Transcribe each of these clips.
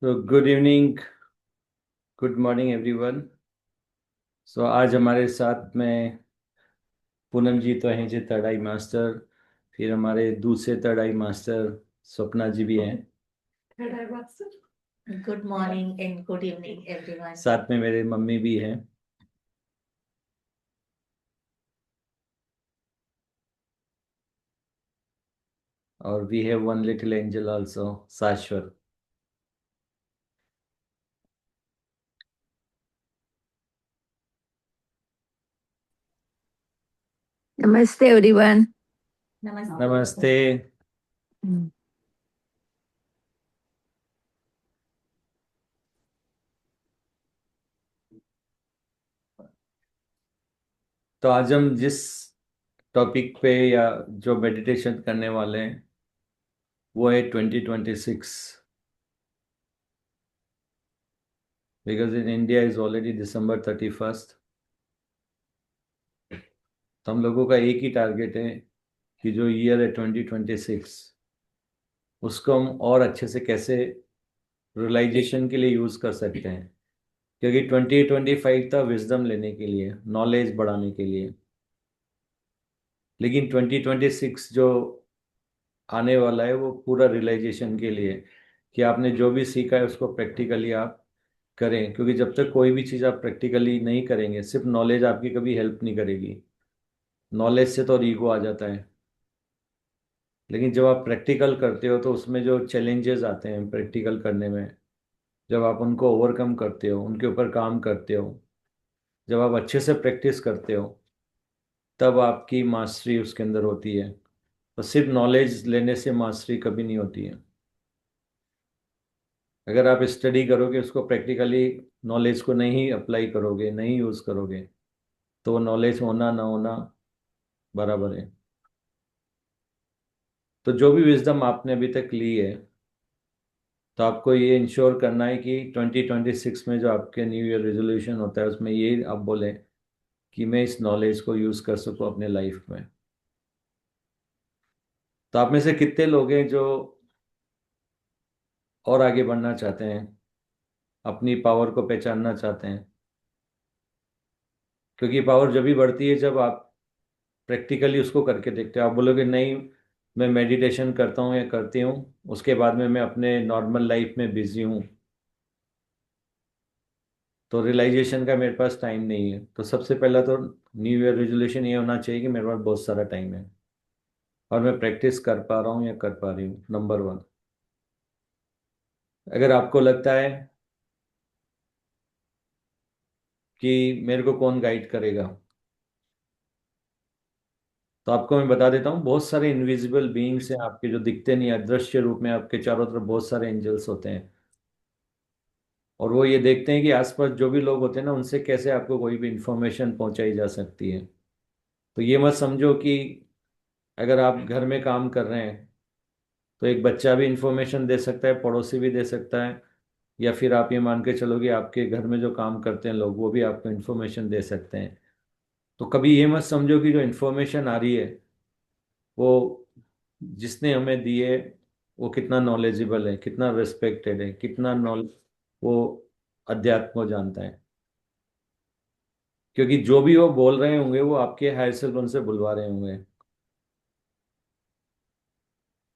तो good evening, good morning everyone. So आज हमारे साथ में पूनम जी तो हैं जी, थर्ड आई मास्टर। फिर हमारे दूसरे थर्ड आई मास्टर स्वप्ना जी भी हैं। Good morning and good evening, everyone. साथ में मेरे मम्मी भी हैं। और we have one little angel also, Shashwat. Namaste, everyone. Namaste. नमस्ते। Mm. तो आज हम जिस टॉपिक पे या जो मेडिटेशन करने वाले हैं वो है 2026। Because in India is already December 31st। तो हम लोगों का एक ही टारगेट है कि जो ईयर है 2026 उसको हम और अच्छे से कैसे रियलाइजेशन के लिए यूज़ कर सकते हैं। क्योंकि 2025 था विजडम लेने के लिए, नॉलेज बढ़ाने के लिए। लेकिन 2026 जो आने वाला है वो पूरा रियलाइजेशन के लिए, कि आपने जो भी सीखा है उसको प्रैक्टिकली आप करें। क्योंकि जब तक कोई भी चीज़ आप प्रैक्टिकली नहीं करेंगे, सिर्फ नॉलेज आपकी कभी हेल्प नहीं करेगी। नॉलेज से तो ईगो आ जाता है। लेकिन जब आप प्रैक्टिकल करते हो तो उसमें जो चैलेंजेस आते हैं प्रैक्टिकल करने में, जब आप उनको ओवरकम करते हो, उनके ऊपर काम करते हो, जब आप अच्छे से प्रैक्टिस करते हो, तब आपकी मास्टरी उसके अंदर होती है। तो सिर्फ नॉलेज लेने से मास्टरी कभी नहीं होती है। अगर आप स्टडी करोगे, उसको प्रैक्टिकली नॉलेज को नहीं अप्लाई करोगे, नहीं यूज़ करोगे, तो वो नॉलेज होना ना होना बराबर है। तो जो भी विजडम आपने अभी तक ली है, तो आपको ये इंश्योर करना है कि 2026 में जो आपके न्यू ईयर रेजोल्यूशन होता है उसमें ये आप बोलें कि मैं इस नॉलेज को यूज़ कर सकूं अपने लाइफ में। तो आप में से कितने लोग हैं जो और आगे बढ़ना चाहते हैं, अपनी पावर को पहचानना चाहते हैं? क्योंकि पावर जब भी बढ़ती है जब आप प्रैक्टिकली उसको करके देखते हो। आप बोलोगे नहीं, मैं मेडिटेशन करता हूँ या करती हूँ, उसके बाद में मैं अपने नॉर्मल लाइफ में बिजी हूँ, तो रियलाइजेशन का मेरे पास टाइम नहीं है। तो सबसे पहला तो न्यू ईयर रेजोल्यूशन ये होना चाहिए कि मेरे पास बहुत सारा टाइम है और मैं प्रैक्टिस कर पा रहा हूँ या कर पा रही हूँ, नंबर वन। अगर आपको लगता है कि मेरे को कौन गाइड करेगा, तो आपको मैं बता देता हूँ, बहुत सारे इनविजिबल बीइंग्स हैं आपके जो दिखते नहीं, अदृश्य रूप में आपके चारों तरफ बहुत सारे एंजल्स होते हैं। और वो ये देखते हैं कि आसपास जो भी लोग होते हैं ना, उनसे कैसे आपको कोई भी इंफॉर्मेशन पहुंचाई जा सकती है। तो ये मत समझो कि अगर आप घर में काम कर रहे हैं तो एक बच्चा भी इंफॉर्मेशन दे सकता है, पड़ोसी भी दे सकता है, या फिर आप ये मान के चलो कि आपके घर में जो काम करते हैं लोग वो भी आपको इंफॉर्मेशन दे सकते हैं। तो कभी ये मत समझो कि जो इंफॉर्मेशन आ रही है वो जिसने हमें दी है वो कितना नॉलेजेबल है, कितना रिस्पेक्टेड है, कितना नॉल वो अध्यात्म को जानता है। क्योंकि जो भी वो बोल रहे होंगे वो आपके हायर सेल्फ उनसे बुलवा रहे होंगे।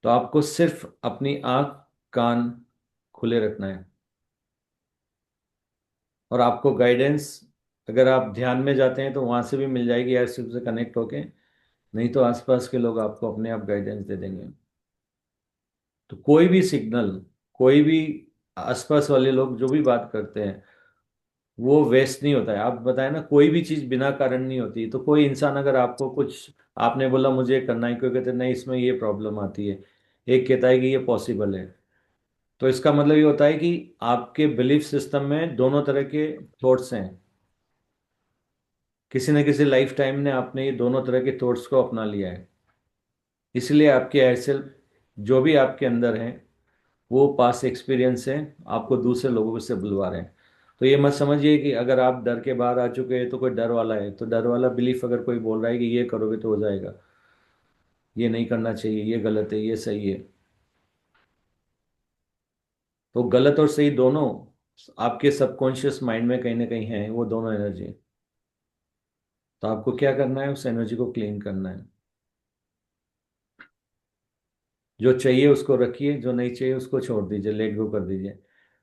तो आपको सिर्फ अपनी आंख कान खुले रखना है। और आपको गाइडेंस, अगर आप ध्यान में जाते हैं तो वहां से भी मिल जाएगी हायर सेल्फ से कनेक्ट होके। नहीं तो आसपास के लोग आपको अपने आप गाइडेंस दे देंगे। तो कोई भी सिग्नल, कोई भी आसपास वाले लोग जो भी बात करते हैं वो वेस्ट नहीं होता है। आप बताएं ना, कोई भी चीज बिना कारण नहीं होती। तो कोई इंसान अगर आपको कुछ, आपने बोला मुझे ये करना है, क्यों कहते हैं नहीं इसमें ये प्रॉब्लम आती है, एक कहता है कि ये पॉसिबल है, तो इसका मतलब ये होता है कि आपके बिलीफ सिस्टम में दोनों तरह के थॉट्स हैं। किसी न किसी लाइफ टाइम ने आपने ये दोनों तरह के थॉट्स को अपना लिया है। इसलिए आपके ऐसे जो भी आपके अंदर हैं वो पास एक्सपीरियंस है, आपको दूसरे लोगों से बुलवा रहे हैं। तो ये मत समझिए कि अगर आप डर के बाहर आ चुके हैं तो कोई डर वाला है। तो डर वाला बिलीफ अगर कोई बोल रहा है कि ये करोगे तो हो जाएगा, ये नहीं करना चाहिए, ये गलत है, ये सही है, तो गलत और सही दोनों आपके सबकॉन्शियस माइंड में कहीं ना कहीं है, वो दोनों एनर्जी। तो आपको क्या करना है, उस एनर्जी को क्लीन करना है। जो चाहिए उसको रखिए, जो नहीं चाहिए उसको छोड़ दीजिए, लेट गो कर दीजिए।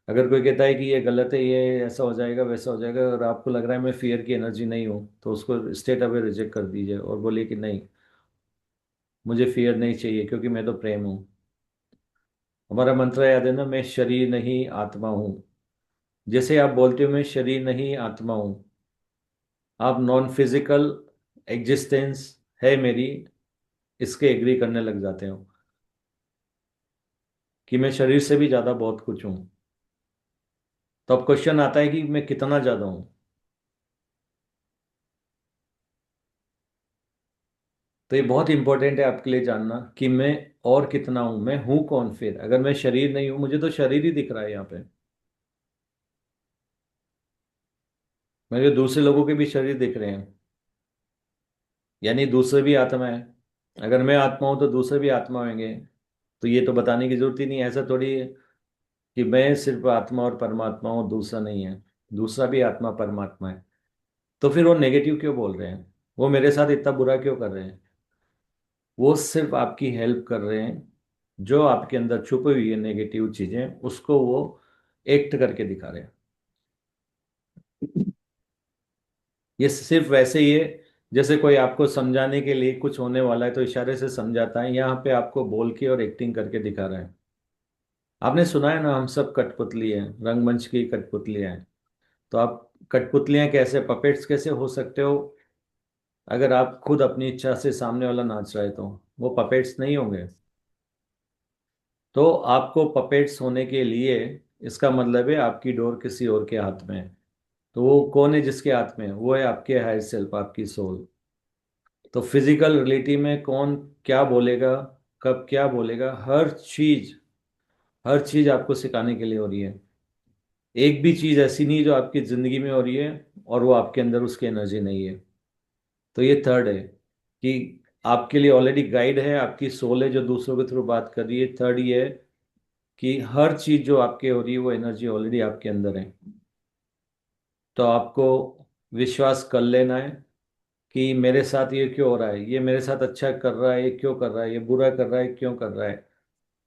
अगर कोई कहता है कि ये गलत है, ये ऐसा हो जाएगा वैसा हो जाएगा, और आपको लग रहा है मैं फियर की एनर्जी नहीं हूँ, तो उसको स्ट्रेट अवे रिजेक्ट कर दीजिए और बोलिए कि नहीं, मुझे फियर नहीं चाहिए, क्योंकि मैं तो प्रेम हूँ। हमारा मंत्र याद है ना, मैं शरीर नहीं आत्मा हूँ। जैसे आप बोलते हो मैं शरीर नहीं आत्मा हूँ, आप नॉन फिजिकल एग्जिस्टेंस है मेरी, इसके एग्री करने लग जाते हो कि मैं शरीर से भी ज्यादा बहुत कुछ हूँ। तो अब क्वेश्चन आता है कि मैं कितना ज्यादा हूँ। तो ये बहुत इंपॉर्टेंट है आपके लिए जानना कि मैं और कितना हूं, मैं हूं कौन। फिर अगर मैं शरीर नहीं हूं, मुझे तो शरीर ही दिख रहा है यहाँ पे, मेरे दूसरे लोगों के भी शरीर दिख रहे हैं, यानी दूसरे भी आत्मा है। अगर मैं आत्मा हूं तो दूसरे भी आत्मा होंगे। तो ये तो बताने की जरूरत ही नहीं है, ऐसा थोड़ी है कि मैं सिर्फ आत्मा और परमात्मा हूं, दूसरा नहीं है। दूसरा भी आत्मा परमात्मा है। तो फिर वो नेगेटिव क्यों बोल रहे हैं, वो मेरे साथ इतना बुरा क्यों कर रहे हैं? वो सिर्फ आपकी हेल्प कर रहे हैं। जो आपके अंदर छुपी हुई है नेगेटिव चीजें, उसको वो एक्ट करके दिखा रहे हैं। ये सिर्फ वैसे ही है जैसे कोई आपको समझाने के लिए कुछ होने वाला है तो इशारे से समझाता है, यहाँ पे आपको बोल के और एक्टिंग करके दिखा रहा है। आपने सुना है ना, हम सब कठपुतली हैं, रंगमंच की कठपुतलियां हैं। तो आप कठपुतलियां कैसे, पपेट्स कैसे हो सकते हो? अगर आप खुद अपनी इच्छा से सामने वाला नाच रहे तो वो पपेट्स नहीं होंगे। तो आपको पपेट्स होने के लिए, इसका मतलब है आपकी डोर किसी और के हाथ में है। तो वो कौन है जिसके हाथ में है? वो है आपके हायर सेल्फ, आपकी सोल। तो फिजिकल रियलिटी में कौन क्या बोलेगा, कब क्या बोलेगा, हर चीज आपको सिखाने के लिए हो रही है। एक भी चीज ऐसी नहीं जो आपकी जिंदगी में हो रही है और वो आपके अंदर उसकी एनर्जी नहीं है। तो ये थर्ड है कि आपके लिए ऑलरेडी गाइड है, आपकी सोल है जो दूसरों के थ्रू बात कर रही है। थर्ड ये है कि हर चीज जो आपके हो रही है वो एनर्जी ऑलरेडी आपके अंदर है। तो आपको विश्वास कर लेना है कि मेरे साथ ये क्यों हो रहा है, ये मेरे साथ अच्छा कर रहा है, ये क्यों कर रहा है, ये बुरा कर रहा है क्यों कर रहा है,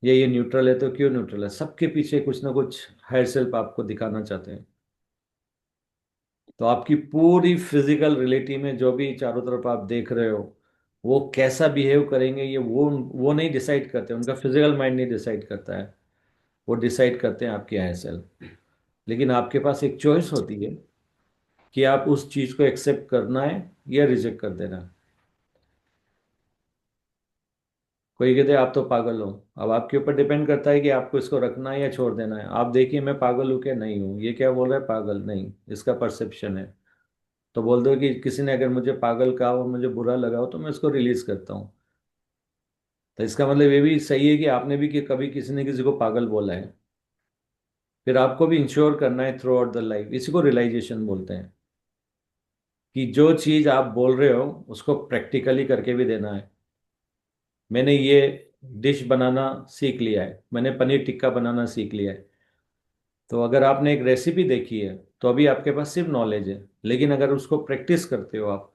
ये न्यूट्रल है तो क्यों न्यूट्रल है। सबके पीछे कुछ ना कुछ हायर सेल्फ आपको दिखाना चाहते हैं। तो आपकी पूरी फिजिकल रियलिटी में जो भी चारों तरफ आप देख रहे हो, वो कैसा बिहेव करेंगे, ये वो नहीं डिसाइड करते, उनका फिजिकल माइंड नहीं डिसाइड करता है। वो डिसाइड करते हैं आपके हायर सेल्फ। लेकिन आपके पास एक चॉइस होती है कि आप उस चीज को एक्सेप्ट करना है या रिजेक्ट कर देना है। कोई कहते हैं आप तो पागल हो। अब आपके ऊपर डिपेंड करता है कि आपको इसको रखना है या छोड़ देना है। आप देखिए मैं पागल हूँ क्या नहीं हूँ, ये क्या बोल रहा है, पागल नहीं, इसका परसेप्शन है। तो बोल दो कि किसी ने अगर मुझे पागल कहा और मुझे बुरा लगा हो तो मैं उसको रिलीज करता हूँ। तो इसका मतलब ये भी सही है कि आपने भी कि कभी किसी ने किसी को पागल बोला है। फिर आपको भी इंश्योर करना है थ्रू आउट द लाइफ, इसी को रियलाइजेशन बोलते हैं, कि जो चीज आप बोल रहे हो उसको प्रैक्टिकली करके भी देना है। मैंने ये डिश बनाना सीख लिया है, मैंने पनीर टिक्का बनाना सीख लिया है। तो अगर आपने एक रेसिपी देखी है तो अभी आपके पास सिर्फ नॉलेज है। लेकिन अगर उसको प्रैक्टिस करते हो आप,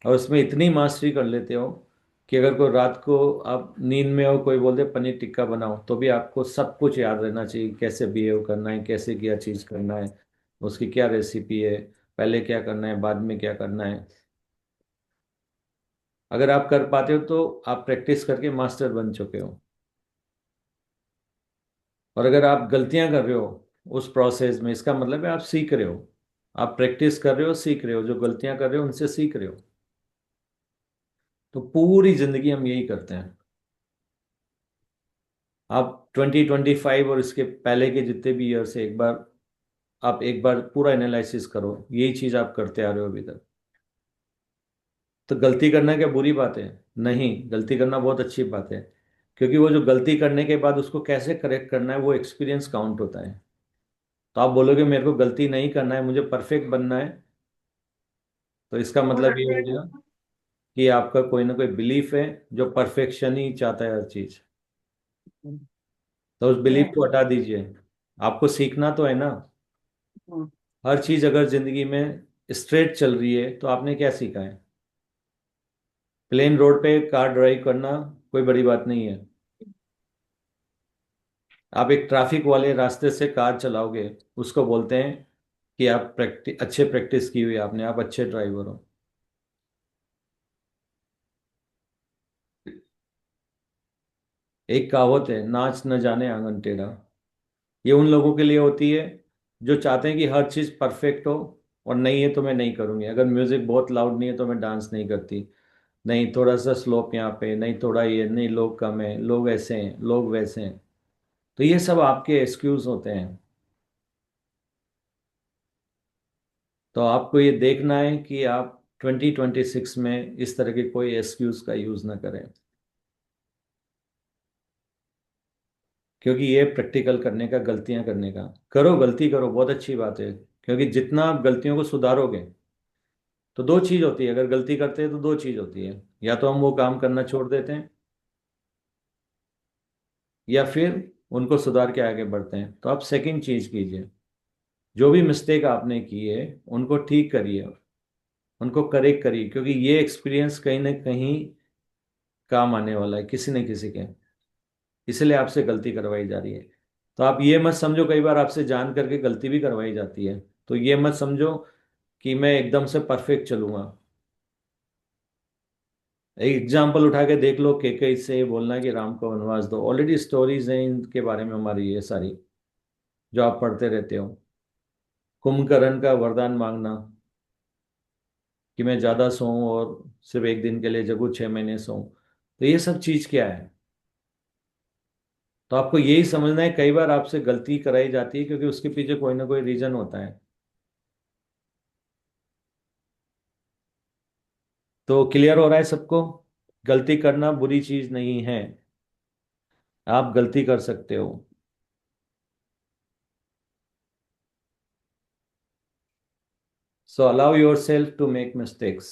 और उसमें इतनी मास्टरी कर लेते हो कि अगर कोई रात को आप नींद में हो, कोई बोल दे पनीर टिक्का बनाओ, तो भी आपको सब कुछ याद रहना चाहिए, कैसे बिहेव करना है, कैसे क्या चीज़ करना है, उसकी क्या रेसिपी है, पहले क्या करना है, बाद में क्या करना है। अगर आप कर पाते हो तो आप प्रैक्टिस करके मास्टर बन चुके हो। और अगर आप गलतियां कर रहे हो उस प्रोसेस में, इसका मतलब है आप सीख रहे हो। आप प्रैक्टिस कर रहे हो, सीख रहे हो, जो गलतियां कर रहे हो उनसे सीख रहे हो। तो पूरी जिंदगी हम यही करते हैं। आप 2025 और इसके पहले के जितने भी ईयर्स है, आप एक बार पूरा एनालिसिस करो, यही चीज आप करते आ रहे हो अभी तक। तो गलती करना क्या बुरी बात है? नहीं, गलती करना बहुत अच्छी बात है। क्योंकि वो जो गलती करने के बाद उसको कैसे करेक्ट करना है, वो एक्सपीरियंस काउंट होता है। तो आप बोलोगे मेरे को गलती नहीं करना है, मुझे परफेक्ट बनना है, तो इसका मतलब ये हो गया कि आपका कोई ना कोई बिलीफ है जो परफेक्शन ही चाहता है हर चीज। तो उस बिलीफ Yeah. को हटा दीजिए। आपको सीखना तो है ना। हर चीज अगर जिंदगी में स्ट्रेट चल रही है तो आपने क्या सीखा है? प्लेन रोड पे कार ड्राइव करना कोई बड़ी बात नहीं है। आप एक ट्रैफिक वाले रास्ते से कार चलाओगे, उसको बोलते हैं कि आप अच्छे प्रैक्टिस की हुई है आपने, आप अच्छे ड्राइवर हो। एक कहावत है, नाच न जाने आंगन टेढ़ा। ये उन लोगों के लिए होती है जो चाहते हैं कि हर चीज परफेक्ट हो, और नहीं है तो मैं नहीं करूंगी। अगर म्यूजिक बहुत लाउड नहीं है तो मैं डांस नहीं करती, नहीं थोड़ा सा स्लोप यहाँ पे, नहीं थोड़ा ये, नहीं लोग कम है, लोग ऐसे हैं, लोग वैसे हैं। तो ये सब आपके एक्सक्यूज होते हैं। तो आपको ये देखना है कि आप 2026 में इस तरह के कोई एक्सक्यूज का यूज ना करें, क्योंकि ये प्रैक्टिकल करने का, गलतियां करने का। करो, गलती करो, बहुत अच्छी बात है। क्योंकि जितना आप गलतियों को सुधारोगे, तो दो चीज होती है, अगर गलती करते हैं तो दो चीज होती है, या तो हम वो काम करना छोड़ देते हैं, या फिर उनको सुधार के आगे बढ़ते हैं। तो आप सेकंड चीज कीजिए, जो भी मिस्टेक आपने की है उनको ठीक करिए, उनको करेक्ट करिए, क्योंकि ये एक्सपीरियंस कहीं ना कहीं काम आने वाला है किसी न किसी के। इसलिए आपसे गलती करवाई जा रही है। तो आप ये मत समझो, कई बार आपसे जान करके गलती भी करवाई जाती है, तो ये मत समझो कि मैं एकदम से परफेक्ट चलूंगा। एक एग्जाम्पल उठा के देख लो, केकई से बोलना कि राम को वनवास दो, ऑलरेडी स्टोरीज हैं इनके बारे में हमारी ये सारी, जो आप पढ़ते रहते हो। कुंभकर्ण का वरदान मांगना कि मैं ज्यादा सोऊं और सिर्फ एक दिन के लिए जगूं, 6 महीने सोऊं, तो ये सब चीज क्या है? तो आपको यही समझना है, कई बार आपसे गलती कराई जाती है क्योंकि उसके पीछे कोई ना कोई रीजन होता है। तो क्लियर हो रहा है सबको? गलती करना बुरी चीज नहीं है, आप गलती कर सकते हो। So allow yourself to make mistakes,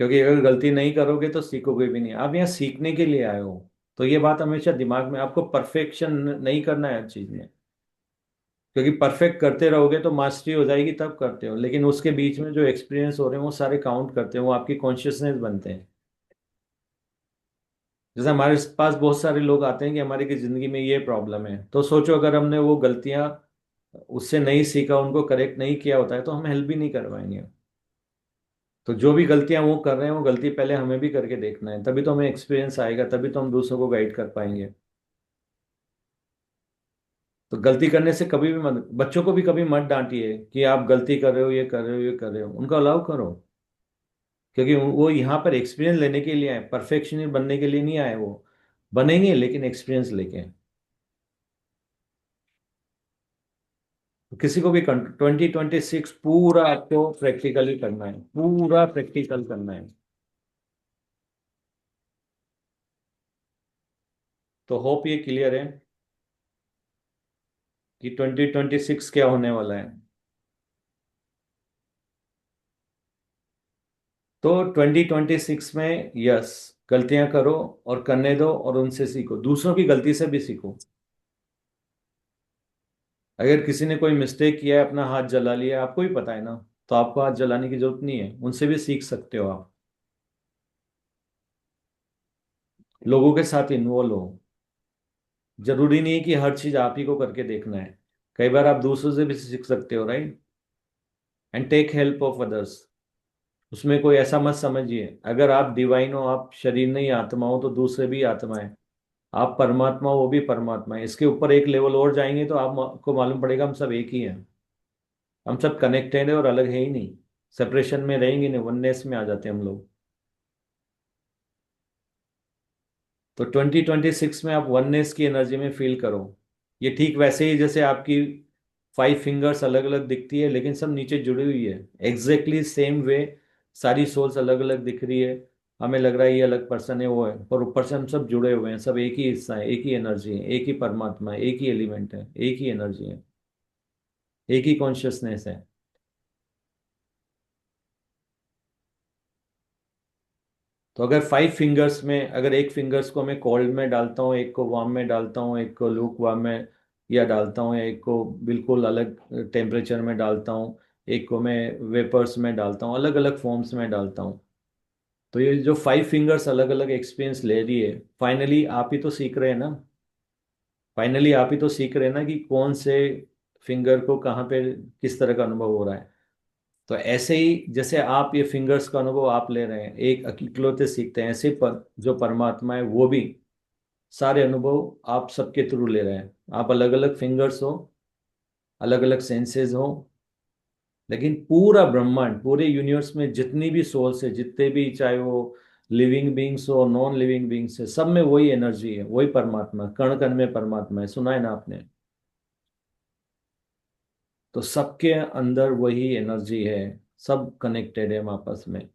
क्योंकि अगर गलती नहीं करोगे तो सीखोगे भी नहीं। आप यहाँ सीखने के लिए आए हो, तो ये बात हमेशा दिमाग में, आपको परफेक्शन नहीं करना है हर चीज में। क्योंकि परफेक्ट करते रहोगे तो मास्टरी हो जाएगी, तब करते हो, लेकिन उसके बीच में जो एक्सपीरियंस हो रहे हैं वो सारे काउंट करते हैं, वो आपकी कॉन्शियसनेस बनते हैं। जैसे हमारे पास बहुत सारे लोग आते हैं कि हमारी की जिंदगी में ये प्रॉब्लम है, तो सोचो अगर हमने वो गलतियां उससे नहीं सीखा, उनको करेक्ट नहीं किया होता है, तो हम हेल्प भी नहीं कर पाएंगे। तो जो भी गलतियां वो कर रहे हैं, वो गलती पहले हमें भी करके देखना है, तभी तो हमें एक्सपीरियंस आएगा, तभी तो हम दूसरों को गाइड कर पाएंगे। तो गलती करने से कभी भी मत, बच्चों को भी कभी मत डांटिए कि आप गलती कर रहे हो, ये कर रहे हो, ये कर रहे हो, उनको अलाउ करो। क्योंकि वो यहाँ पर एक्सपीरियंस लेने के लिए आए, परफेक्शनिस्ट बनने के लिए नहीं आए। वो बनेंगे लेकिन एक्सपीरियंस लेके। तो किसी को भी 2026 पूरा आपको प्रैक्टिकली करना है, पूरा प्रैक्टिकल करना है। तो होप ये क्लियर है कि 2026 क्या होने वाला है। तो 2026 में यस, गलतियां करो और करने दो, और उनसे सीखो, दूसरों की गलती से भी सीखो। अगर किसी ने कोई मिस्टेक किया है, अपना हाथ जला लिया, आपको भी पता है ना, तो आपको हाथ जलाने की जरूरत नहीं है, उनसे भी सीख सकते हो आप। लोगों के साथ इन्वॉल्व हो। जरूरी नहीं है कि हर चीज आप ही को करके देखना है, कई बार आप दूसरों से भी सीख सकते हो, right? And take help of others. उसमें कोई ऐसा मत समझिए, अगर आप डिवाइन हो, आप शरीर नहीं आत्मा हो, तो दूसरे भी आत्मा है। आप परमात्मा हो, वो भी परमात्मा है। इसके ऊपर एक लेवल और जाएंगे तो आपको मालूम पड़ेगा हम सब एक ही हैं। हम सब कनेक्टेड है और अलग है ही नहीं। सेपरेशन में रहेंगे नहीं, वननेस में आ जाते हैं हम लोग। तो 2026 में आप वननेस की एनर्जी में फील करो। ये ठीक वैसे ही जैसे आपकी 5 फिंगर्स अलग अलग दिखती है लेकिन सब नीचे जुड़ी हुई है, एग्जैक्टली सेम वे। सारी सोल्स अलग अलग दिख रही है, हमें लग रहा है ये अलग पर्सन है, वो है, पर ऊपर से हम सब जुड़े हुए हैं, सब एक ही हिस्सा है, एक ही एनर्जी है, एक ही परमात्मा है, एक ही एलिमेंट है, एक ही एनर्जी है, एक ही कॉन्शियसनेस है। तो अगर 5 फिंगर्स में, अगर एक फिंगर्स को मैं कोल्ड में डालता हूँ, एक को वार्म में डालता हूँ, एक को लूक वार्म में या डालता हूँ, या एक को बिल्कुल अलग टेम्परेचर में डालता हूँ, एक को मैं वेपर्स में डालता हूँ, अलग अलग फॉर्म्स में डालता हूँ, तो ये जो 5 फिंगर्स अलग अलग एक्सपीरियंस ले रही है, फाइनली आप ही तो सीख रहे हैं ना। फाइनली आप ही तो सीख रहे हैं ना कि कौन से फिंगर को कहाँ पे किस तरह का अनुभव हो रहा है। तो ऐसे ही जैसे आप ये फिंगर्स का अनुभव आप ले रहे हैं, एक इकलौते सीखते हैं, ऐसे पर जो परमात्मा है वो भी सारे अनुभव आप सबके थ्रू ले रहे हैं। आप अलग अलग फिंगर्स हो, अलग अलग सेंसेस हो, लेकिन पूरा ब्रह्मांड, पूरे यूनिवर्स में जितनी भी सोल्स है, जितने भी, चाहे वो लिविंग बींग्स हो, नॉन लिविंग बींग्स है, सब में वही एनर्जी है, वही परमात्मा, कण कण में परमात्मा है, सुना है ना आपने। तो सबके अंदर वही एनर्जी है, सब कनेक्टेड है हम आपस में।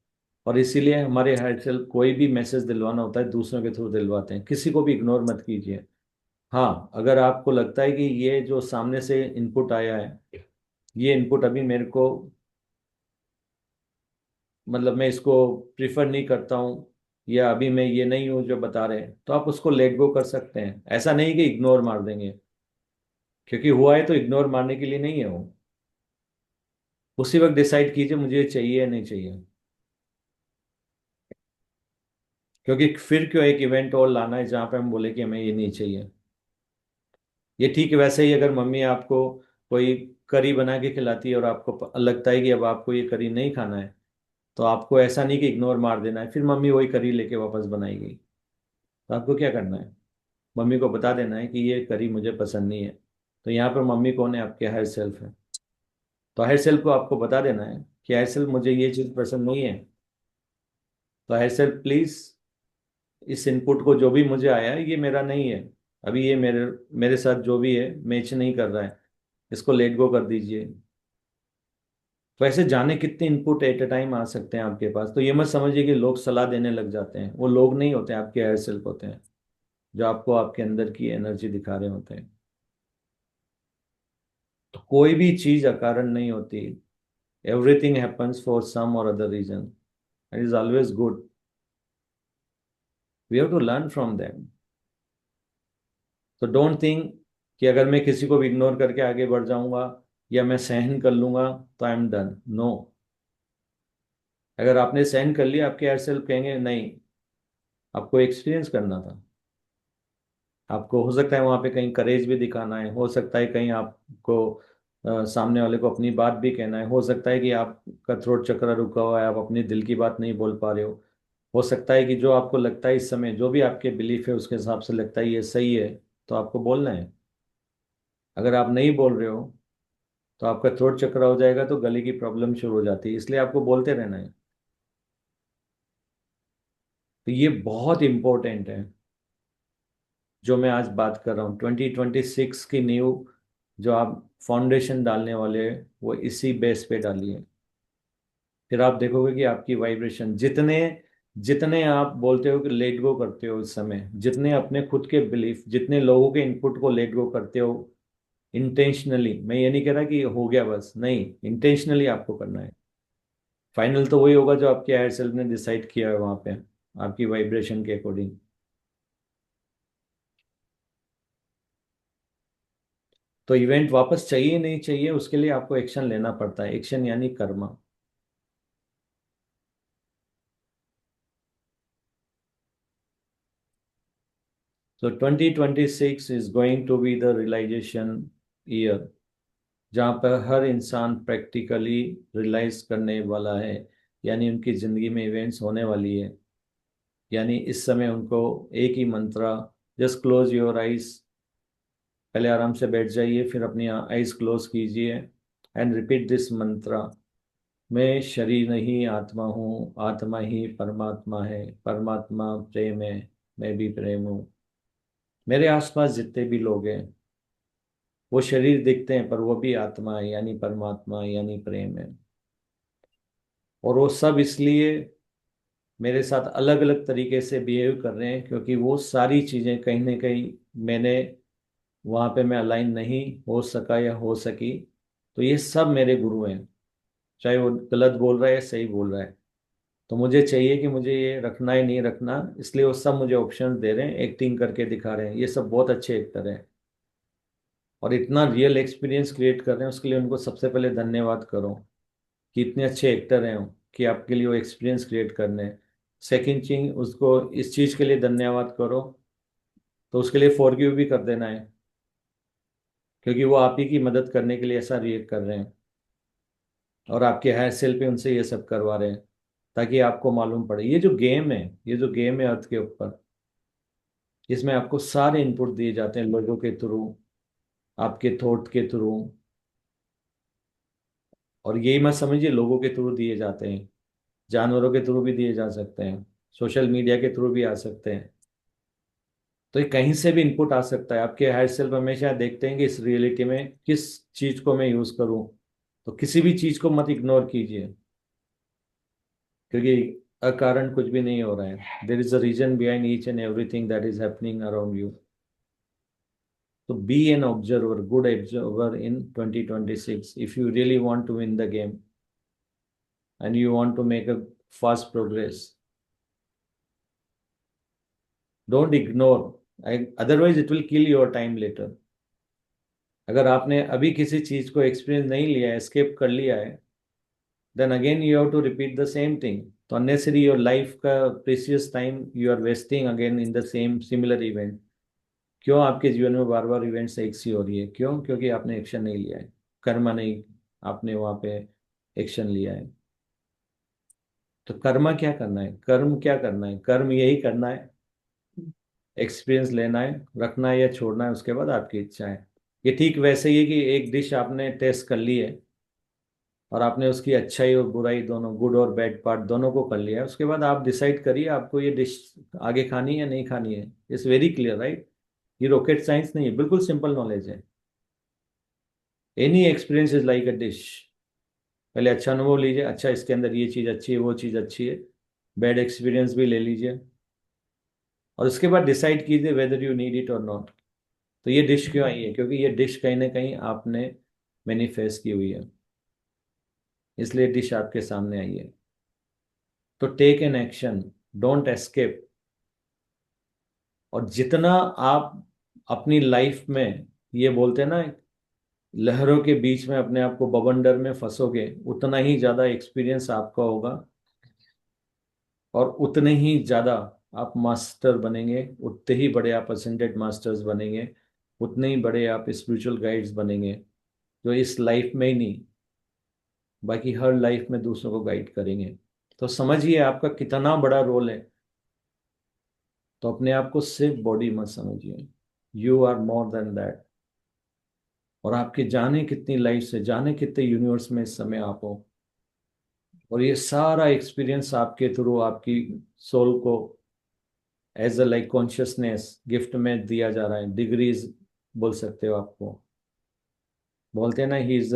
और इसीलिए हमारे हायर सेल्फ कोई भी मैसेज दिलवाना होता है दूसरों के थ्रू दिलवाते हैं, किसी को भी इग्नोर मत कीजिए। हाँ, अगर आपको लगता है कि ये जो सामने से इनपुट आया है, ये इनपुट अभी मेरे को, मतलब मैं इसको प्रिफर नहीं करता हूँ, या अभी मैं ये नहीं हूँ जो बता रहे हैं, तो आप उसको लेट गो कर सकते हैं। ऐसा नहीं कि इग्नोर मार देंगे, क्योंकि हुआ है तो इग्नोर मारने के लिए नहीं है वो। उसी वक्त डिसाइड कीजिए मुझे ये चाहिए या नहीं चाहिए, क्योंकि फिर क्यों एक इवेंट और लाना है जहाँ पे हम बोले कि हमें ये नहीं चाहिए। ये ठीक है, वैसे ही अगर मम्मी आपको कोई करी बना के खिलाती है और आपको लगता है कि अब आपको ये करी नहीं खाना है, तो आपको ऐसा नहीं कि इग्नोर मार देना है, फिर मम्मी वही करी लेके वापस बनाएगी। तो आपको क्या करना है, मम्मी को बता देना है कि ये करी मुझे पसंद नहीं है। तो यहाँ पर मम्मी कौन है, आपके हायर सेल्फ है। तो हायर सेल्फ को आपको बता देना है कि हायर सेल्फ मुझे ये चीज़ पसंद नहीं है। तो हायर सेल्फ प्लीज़, इस इनपुट को जो भी मुझे आया है ये मेरा नहीं है, अभी ये मेरे मेरे साथ जो भी है मैच नहीं कर रहा है, इसको लेट गो कर दीजिए। तो ऐसे जाने कितने इनपुट एट अ टाइम आ सकते हैं आपके पास। तो ये मत समझिए कि लोग सलाह देने लग जाते हैं, वो लोग नहीं होते, आपके हायर सेल्फ होते हैं जो आपको आपके अंदर की एनर्जी दिखा रहे होते हैं। तो कोई भी चीज अकारण नहीं होती, एवरीथिंग हैपन्स फॉर सम और other reason, it is always good, we have to learn from them. तो डोंट थिंक कि अगर मैं किसी को भी इग्नोर करके आगे बढ़ जाऊंगा या मैं सहन कर लूंगा तो आई एम डन, नो। अगर आपने सहन कर लिया, आपके हायर सेल्फ कहेंगे नहीं, आपको एक्सपीरियंस करना था। आपको हो सकता है वहां पे कहीं करेज भी दिखाना है, हो सकता है कहीं आपको सामने वाले को अपनी बात भी कहना है, हो सकता है कि आपका थ्रोट चक्र रुका हुआ है, आप अपनी दिल की बात नहीं बोल पा रहे हो सकता है कि जो आपको लगता है इस समय, जो भी आपके बिलीफ है उसके हिसाब से लगता है ये सही है, तो आपको बोलना है। अगर आप नहीं बोल रहे हो तो आपका थ्रोट चक्र हो जाएगा, तो गले की प्रॉब्लम शुरू हो जाती है, इसलिए आपको बोलते रहना है। तो ये बहुत इंपॉर्टेंट है जो मैं आज बात कर रहा हूँ। 2026 की न्यू जो आप फाउंडेशन डालने वाले हैं, वो इसी बेस पे डालिए। फिर आप देखोगे कि आपकी वाइब्रेशन, जितने जितने आप बोलते हो कि लेट गो करते हो, उस समय जितने अपने खुद के बिलीफ, जितने लोगों के इनपुट को लेट गो करते हो इंटेंशनली, मैं ये नहीं कह रहा कि हो गया बस, नहीं, इंटेंशनली आपको करना है। फाइनल तो वही होगा जो आपके हायर सेल्फ ने डिसाइड किया है वहां पे, आपकी वाइब्रेशन के अकॉर्डिंग। तो इवेंट वापस चाहिए नहीं चाहिए, उसके लिए आपको एक्शन लेना पड़ता है, एक्शन यानी Karma. So 2026 is going to be the realization year, जहाँ पर हर इंसान प्रैक्टिकली रियलाइज करने वाला है, यानी उनकी ज़िंदगी में इवेंट्स होने वाली है। यानी इस समय उनको एक ही मंत्रा, जस्ट क्लोज योर आइज, पहले आराम से बैठ जाइए, फिर अपनी आइज क्लोज कीजिए एंड रिपीट दिस मंत्रा। मैं शरीर नहीं आत्मा हूँ, आत्मा ही परमात्मा है, परमात्मा प्रेम है, मैं भी प्रेम हूँ। मेरे आसपास जितने भी लोग हैं वो शरीर दिखते हैं, पर वो भी आत्मा है, यानी परमात्मा, यानी प्रेम है। और वो सब इसलिए मेरे साथ अलग अलग तरीके से बिहेव कर रहे हैं, क्योंकि वो सारी चीज़ें कहीं ना कहीं मैंने वहाँ पे मैं अलाइन नहीं हो सका या हो सकी। तो ये सब मेरे गुरु हैं, चाहे वो गलत बोल रहा है या सही बोल रहा है। तो मुझे चाहिए कि मुझे ये रखना ही नहीं रखना, इसलिए वो सब मुझे ऑप्शन दे रहे हैं, एक्टिंग करके दिखा रहे हैं। ये सब बहुत अच्छे एक्टर हैं और इतना रियल एक्सपीरियंस क्रिएट कर रहे हैं, उसके लिए उनको सबसे पहले धन्यवाद करो कि इतने अच्छे एक्टर हैं वो, कि आपके लिए वो एक्सपीरियंस क्रिएट करने हैं। सेकेंड थिंग, उसको इस चीज़ के लिए धन्यवाद करो तो उसके लिए फॉरगिव भी कर देना है, क्योंकि वो आप ही की मदद करने के लिए ऐसा रिएक्ट कर रहे हैं और आपके हायर सेल पे उनसे ये सब करवा रहे हैं, ताकि आपको मालूम पड़े ये जो गेम है अर्थ के ऊपर, इसमें आपको सारे इनपुट दिए जाते हैं लोगों के थ्रू, आपके थॉट के थ्रू। और यही मत समझिए लोगों के थ्रू दिए जाते हैं, जानवरों के थ्रू भी दिए जा सकते हैं, सोशल मीडिया के थ्रू भी आ सकते हैं। तो ये कहीं से भी इनपुट आ सकता है। आपके हायर सेल्फ हमेशा देखते हैं कि इस रियलिटी में किस चीज को मैं यूज करूं। तो किसी भी चीज को मत इग्नोर कीजिए, क्योंकि अकारण कुछ भी नहीं हो रहा है। There is a reason behind each and everything that is happening around you. तो be an observer, good observer in 2026 if you really want to win the game and you want to make a fast progress. Don't ignore, otherwise it will kill your time later. अगर आपने अभी किसी चीज को experience नहीं लिया है, escape कर लिया है, then again you have to repeat the same thing. तो अननेसरी योर लाइफ का precious time you are wasting again in the same similar event. क्यों आपके जीवन में बार बार इवेंट्स एक सी हो रही है? क्यों? क्योंकि आपने एक्शन नहीं लिया है, कर्म नहीं, आपने वहां पे एक्शन लिया है। तो कर्म क्या करना है? कर्म क्या करना है? कर्म यही करना है, एक्सपीरियंस लेना है, रखना है या छोड़ना है, उसके बाद आपकी इच्छा है। ये ठीक वैसे ही है कि एक डिश आपने टेस्ट कर ली है और आपने उसकी अच्छाई और बुराई दोनों, गुड और बैड पार्ट दोनों को कर लिया है, उसके बाद आप डिसाइड करिए आपको ये डिश आगे खानी है या नहीं खानी है। It's very clear, right? ये रॉकेट साइंस नहीं है, बिल्कुल सिंपल नॉलेज है। Any experience is like a dish. पहले अच्छा अनुभव लीजिए, अच्छा इसके अंदर ये चीज़ अच्छी है, वो चीज़ अच्छी है, बैड एक्सपीरियंस भी ले लीजिए और उसके बाद डिसाइड कीजिए वेदर यू नीड इट और नॉट। तो ये डिश क्यों आई है? क्योंकि ये डिश कहीं ना कहीं आपने मैनिफेस्ट की हुई है, इसलिए डिश आपके सामने आई है। तो take an action, don't escape. और जितना आप अपनी लाइफ में, ये बोलते हैं ना, लहरों के बीच में अपने आप को बवंडर में फंसोगे, उतना ही ज्यादा एक्सपीरियंस आपका होगा और उतने ही ज्यादा आप मास्टर बनेंगे, उतने ही बड़े आप असेंडेड मास्टर्स बनेंगे, उतने ही बड़े आप स्पिरिचुअल गाइड्स बनेंगे, जो इस लाइफ में ही नहीं, बाकी हर लाइफ में दूसरों को गाइड करेंगे। तो समझिए आपका कितना बड़ा रोल है। तो अपने आप को सिर्फ बॉडी मत समझिए, you are more than that. और आपके जाने कितनी लाइफ से, जाने कितने यूनिवर्स में इस समय आप हो, और ये सारा एक्सपीरियंस आपके थ्रू आपकी सोल को as a like consciousness gift में दिया जा रहा है। डिग्रीज बोल सकते हो आपको, बोलते हैं ना, he is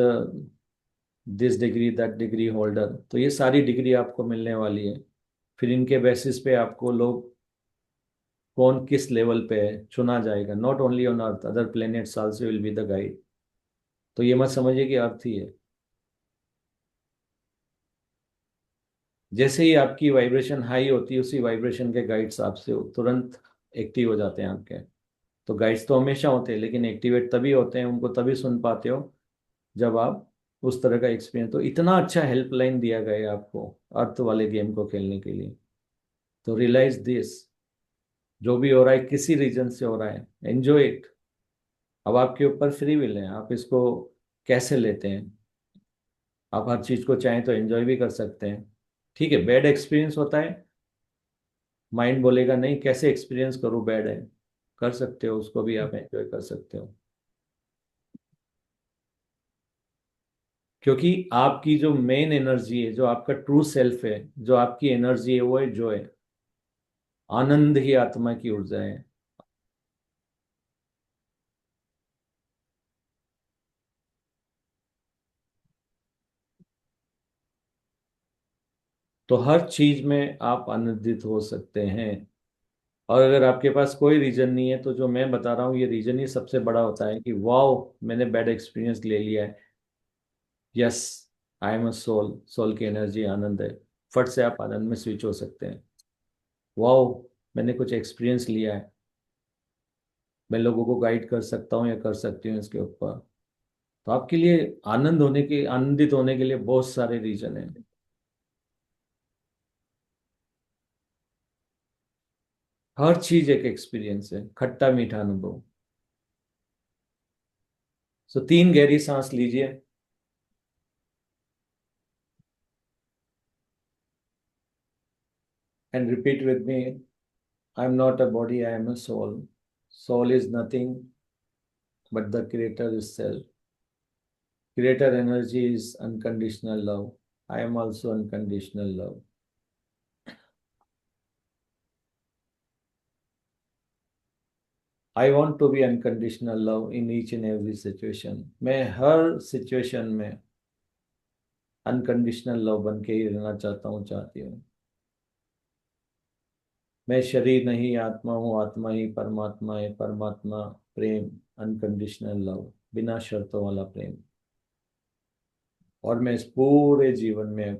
this degree that degree holder. तो ये सारी डिग्री आपको मिलने वाली है। फिर इनके बेसिस पे आपको लोग कौन किस लेवल पे है चुना जाएगा। Not only on earth, other planets also will be the guide. तो ये मत समझिए कि अर्थ ही है। जैसे ही आपकी वाइब्रेशन हाई होती है, उसी वाइब्रेशन के गाइड्स आपसे तुरंत एक्टिव हो जाते हैं आपके। तो गाइड्स तो हमेशा होते हैं, लेकिन एक्टिवेट तभी होते हैं, उनको तभी सुन पाते हो जब आप उस तरह का एक्सपीरियंस। तो इतना अच्छा हेल्पलाइन दिया गया है आपको अर्थ वाले गेम को खेलने के लिए। तो रियलाइज दिस, जो भी हो रहा है किसी रीजन से हो रहा है, एंजॉय इट। अब आपके ऊपर फ्री विल है, आप इसको कैसे लेते हैं। आप हर चीज को चाहें तो एंजॉय भी कर सकते हैं। ठीक है, बैड एक्सपीरियंस होता है, माइंड बोलेगा नहीं कैसे एक्सपीरियंस करूँ, बैड है। कर सकते हो, उसको भी आप एंजॉय कर सकते हो, क्योंकि आपकी जो मेन एनर्जी है, जो आपका ट्रू सेल्फ है, जो आपकी एनर्जी है, वो है जो है आनंद ही आत्मा की ऊर्जा है। तो हर चीज में आप आनंदित हो सकते हैं। और अगर आपके पास कोई रीजन नहीं है, तो जो मैं बता रहा हूँ ये रीजन ही सबसे बड़ा होता है कि वाओ, मैंने बैड एक्सपीरियंस ले लिया है। Yes, I am a soul, soul की एनर्जी आनंद है। फट से आप आनंद में स्विच हो सकते हैं। वाओ, मैंने कुछ एक्सपीरियंस लिया है, मैं लोगों को गाइड कर सकता हूँ या कर सकती हूँ इसके ऊपर। तो आपके लिए आनंदित होने के लिए बहुत सारे रीजन हैं। हर चीज एक एक्सपीरियंस है, खट्टा मीठा अनुभव। सो 3 गहरी सांस लीजिए and repeat with me. I am not a body, I am a soul. Soul is nothing but the creator itself. Creator energy is unconditional love. I am also unconditional love. I want to be unconditional love in each and every situation. मैं हर situation में unconditional love बन के ही रहना चाहता हूँ, चाहती हूँ। मैं शरीर नहीं आत्मा हूँ, आत्मा ही परमात्मा है, परमात्मा प्रेम, अनकंडीशनल लव, बिना शर्तों वाला प्रेम। और मैं इस पूरे जीवन में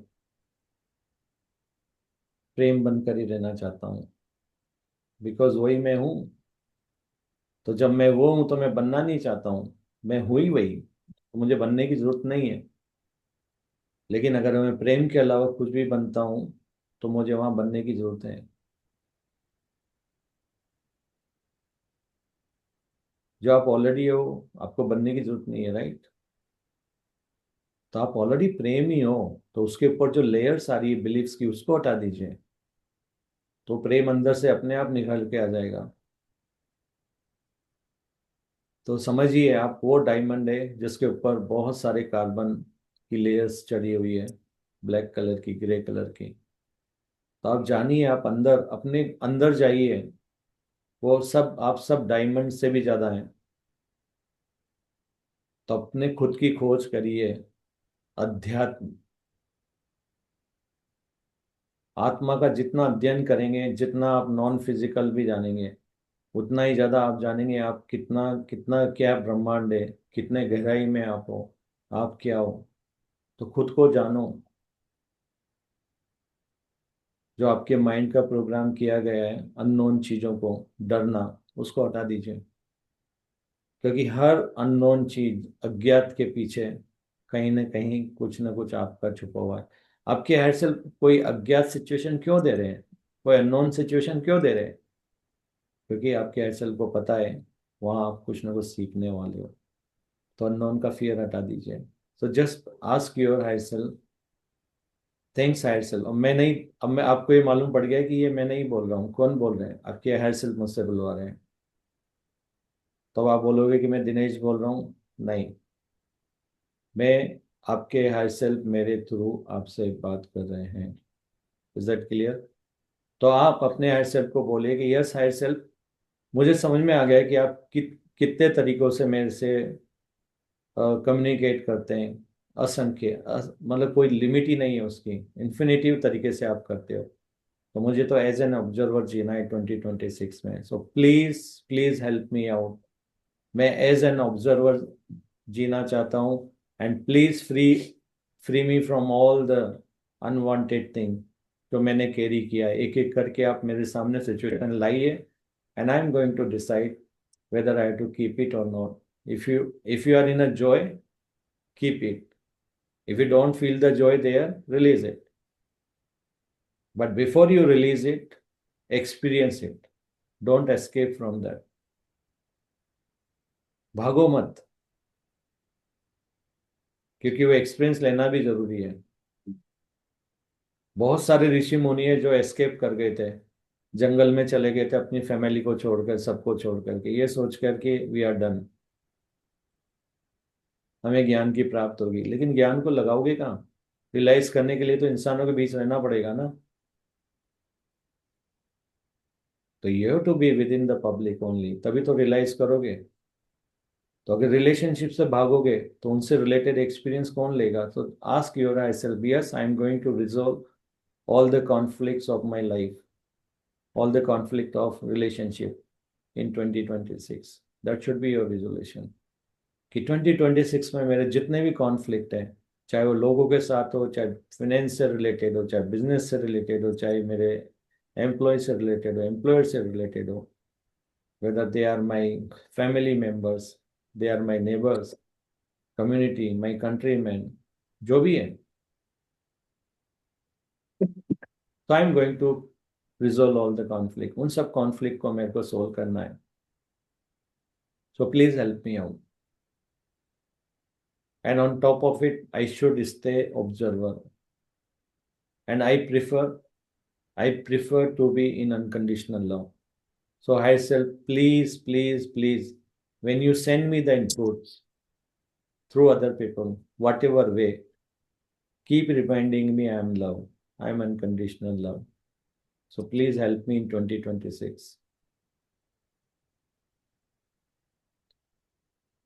प्रेम बनकर ही रहना चाहता हूँ, बिकॉज वही मैं हूँ। तो जब मैं वो हूं तो मैं बनना नहीं चाहता हूँ, मैं हुई वही, तो मुझे बनने की जरूरत नहीं है। लेकिन अगर मैं प्रेम के अलावा कुछ भी बनता हूँ तो मुझे वहां बनने की जरूरत है। जो आप ऑलरेडी हो, आपको बनने की जरूरत नहीं है, राइट? तो आप ऑलरेडी प्रेम ही हो, तो उसके ऊपर जो लेयर्स आ रही है बिलीफ्स की, उसको हटा दीजिए, तो प्रेम अंदर से अपने आप निकल के आ जाएगा। तो समझिए, आप वो डायमंड है जिसके ऊपर बहुत सारे कार्बन की लेयर्स चढ़ी हुई है, ब्लैक कलर की, ग्रे कलर की। तो आप जानिए, आप अंदर, अपने अंदर जाइए, वो सब, आप सब डायमंड से भी ज्यादा हैं। तो अपने खुद की खोज करिए। अध्यात्म, आत्मा का जितना अध्ययन करेंगे, जितना आप नॉन फिजिकल भी जानेंगे, उतना ही ज्यादा आप जानेंगे आप कितना कितना क्या ब्रह्मांड है, कितने गहराई में आप हो, आप क्या हो। तो खुद को जानो। जो आपके माइंड का प्रोग्राम किया गया है अननोन चीजों को डरना, उसको हटा दीजिए। क्योंकि हर अननोन चीज, अज्ञात के पीछे कहीं ना कुछ आपका छुपा हुआ है। आपके हायर सेल्फ कोई अज्ञात सिचुएशन क्यों दे रहे हैं, कोई अननोन सिचुएशन क्यों दे रहे हैं? क्योंकि आपके हायर सेल्फ को पता है वहां आप कुछ ना कुछ सीखने वाले हो। तो अननोन का फियर हटा दीजिए। So just ask your higher self, thanks higher self. अब मैं नहीं, अब मैं, आपको ये मालूम पड़ गया कि ये मैं नहीं बोल रहा हूँ, कौन बोल रहे हैं? आपके हायर सेल्फ मुझसे बुलवा रहे हैं। तो आप बोलोगे कि मैं दिनेश बोल रहा हूँ? नहीं, मैं, आपके हायर सेल्फ मेरे थ्रू आपसे बात कर रहे हैं। Is that clear? तो आप अपने हायर सेल्फ को बोलिए कि यस हायर सेल्फ, मुझे समझ में आ गया कि आप कितने तरीकों से मेरे से कम्युनिकेट करते हैं। असंख्य, मतलब कोई लिमिट ही नहीं है उसकी, इन्फिनिटिव तरीके से आप करते हो। तो मुझे तो एज एन ऑब्जर्वर जीना है 2026 में। So please, please help me out. मैं एज एन ऑब्जर्वर जीना चाहता हूँ। And please free free me from all the unwanted thing जो मैंने कैरी किया है। एक एक करके आप मेरे सामने सिचुएशन लाइए, and I am going to decide whether I have to keep it or not. If you are in a joy, keep it. If you don't feel the joy there, release it. But before you release it, experience it. Don't escape from that. भागो मत, क्योंकि वो experience लेना भी जरूरी है। बहुत सारे ऋषि मुनि है जो एस्केप कर गए थे, जंगल में चले गए थे अपनी फैमिली को छोड़कर, सबको छोड़ करके, ये सोच कर कि वी आर डन, हमें ज्ञान की प्राप्त होगी। लेकिन ज्ञान को लगाओगे कहाँ? रियलाइज करने के लिए तो इंसानों के बीच रहना पड़ेगा ना। तो you have to be within the public only, तभी तो रियलाइज करोगे। तो अगर रिलेशनशिप से भागोगे तो उनसे रिलेटेड एक्सपीरियंस कौन लेगा? तो ask your I self, yes I am going to resolve all the conflicts of my life, all the conflict of relationship in 2026. That should be your resolution कि 2026 में मेरे जितने भी कॉन्फ्लिक्ट हैं, चाहे वो लोगों के साथ हो, चाहे फाइनेंस से रिलेटेड हो, चाहे बिजनेस से रिलेटेड हो, चाहे मेरे एम्प्लॉय से रिलेटेड हो, एम्प्लॉयर से रिलेटेड हो, whether they are my family members, they are my neighbours, community, my countryman, जो भी है, तो I am going to resolve all the conflict. उन सब कॉन्फ्लिक्ट को मेरे को सोल्व करना है। So please help me out. And on top of it, I should stay observer. And I prefer to be in unconditional love. So higher self, please, please, please, when you send me the inputs through other people, whatever way, keep reminding me I am love. I am unconditional love. So please help me in 2026.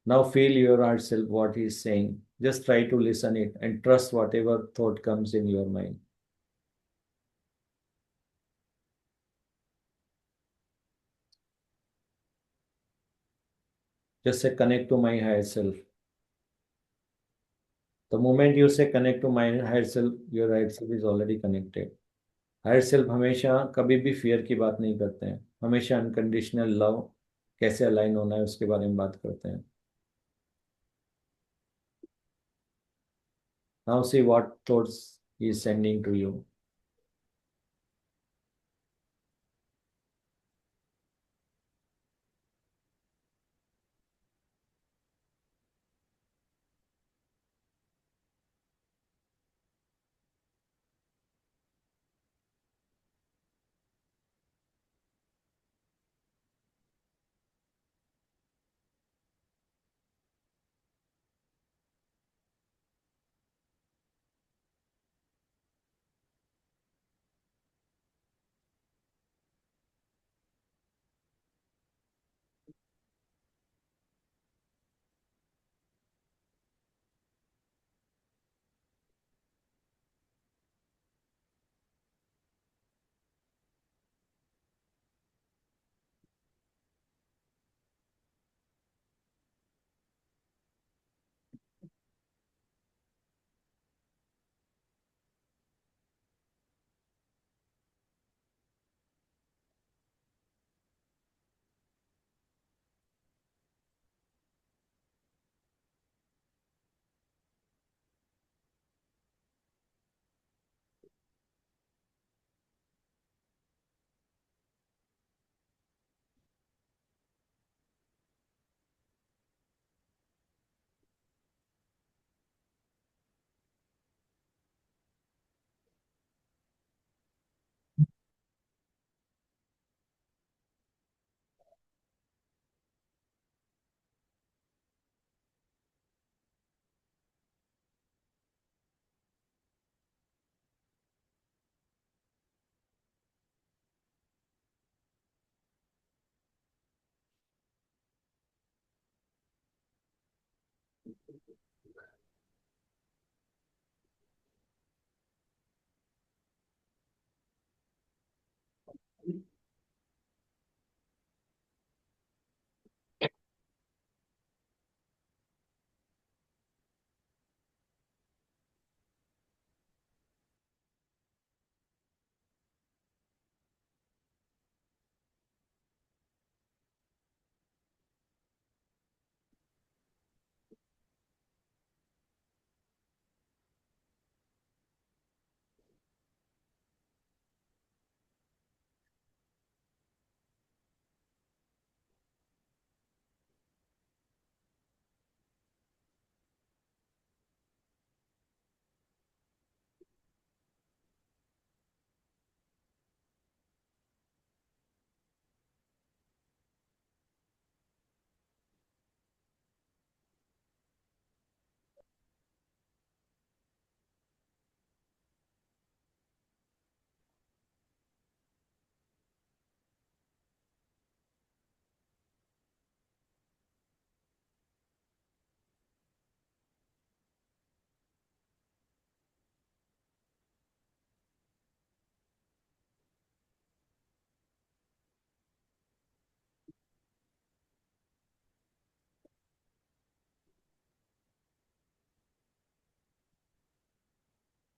Now feel your heart self what he is saying. Just try to listen it and trust whatever thought comes in your mind. Just say connect to my higher self. The moment you say connect to my higher self, your higher self is already connected. Higher self हमेशा कभी भी fear की बात नहीं करते हैं, हमेशा unconditional love कैसे अलाइन होना है उसके बारे में बात करते हैं। Now see what thoughts he is sending to you.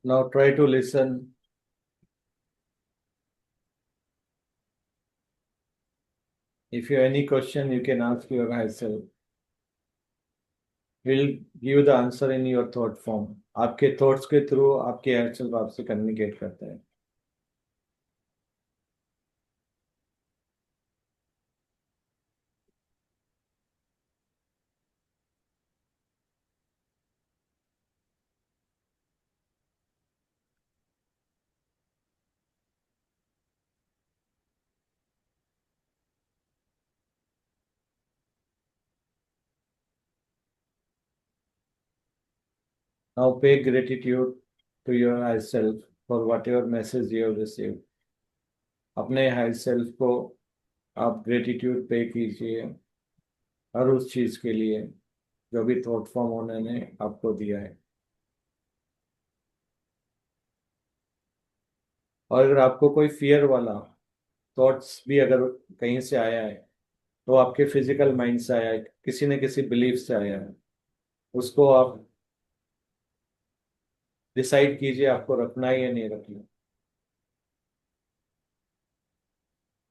Now try to listen. If you have any question, you can ask your higher self. He'll give the answer in your thought form. आपके thoughts के through आपके higher self आपसे communicate करता है. Now pay gratitude to your higher self for whatever message you have received. अपने higher self को आप gratitude पे कीजिए हर उस चीज के लिए जो भी थॉट फॉर्म उन्होंने आपको दिया है. और अगर आपको कोई फियर वाला थॉट्स भी अगर कहीं से आया है तो आपके फिजिकल माइंड से आया है, किसी न किसी बिलीफ से आया है, उसको आप डिसाइड कीजिए आपको रखना है या नहीं रखना.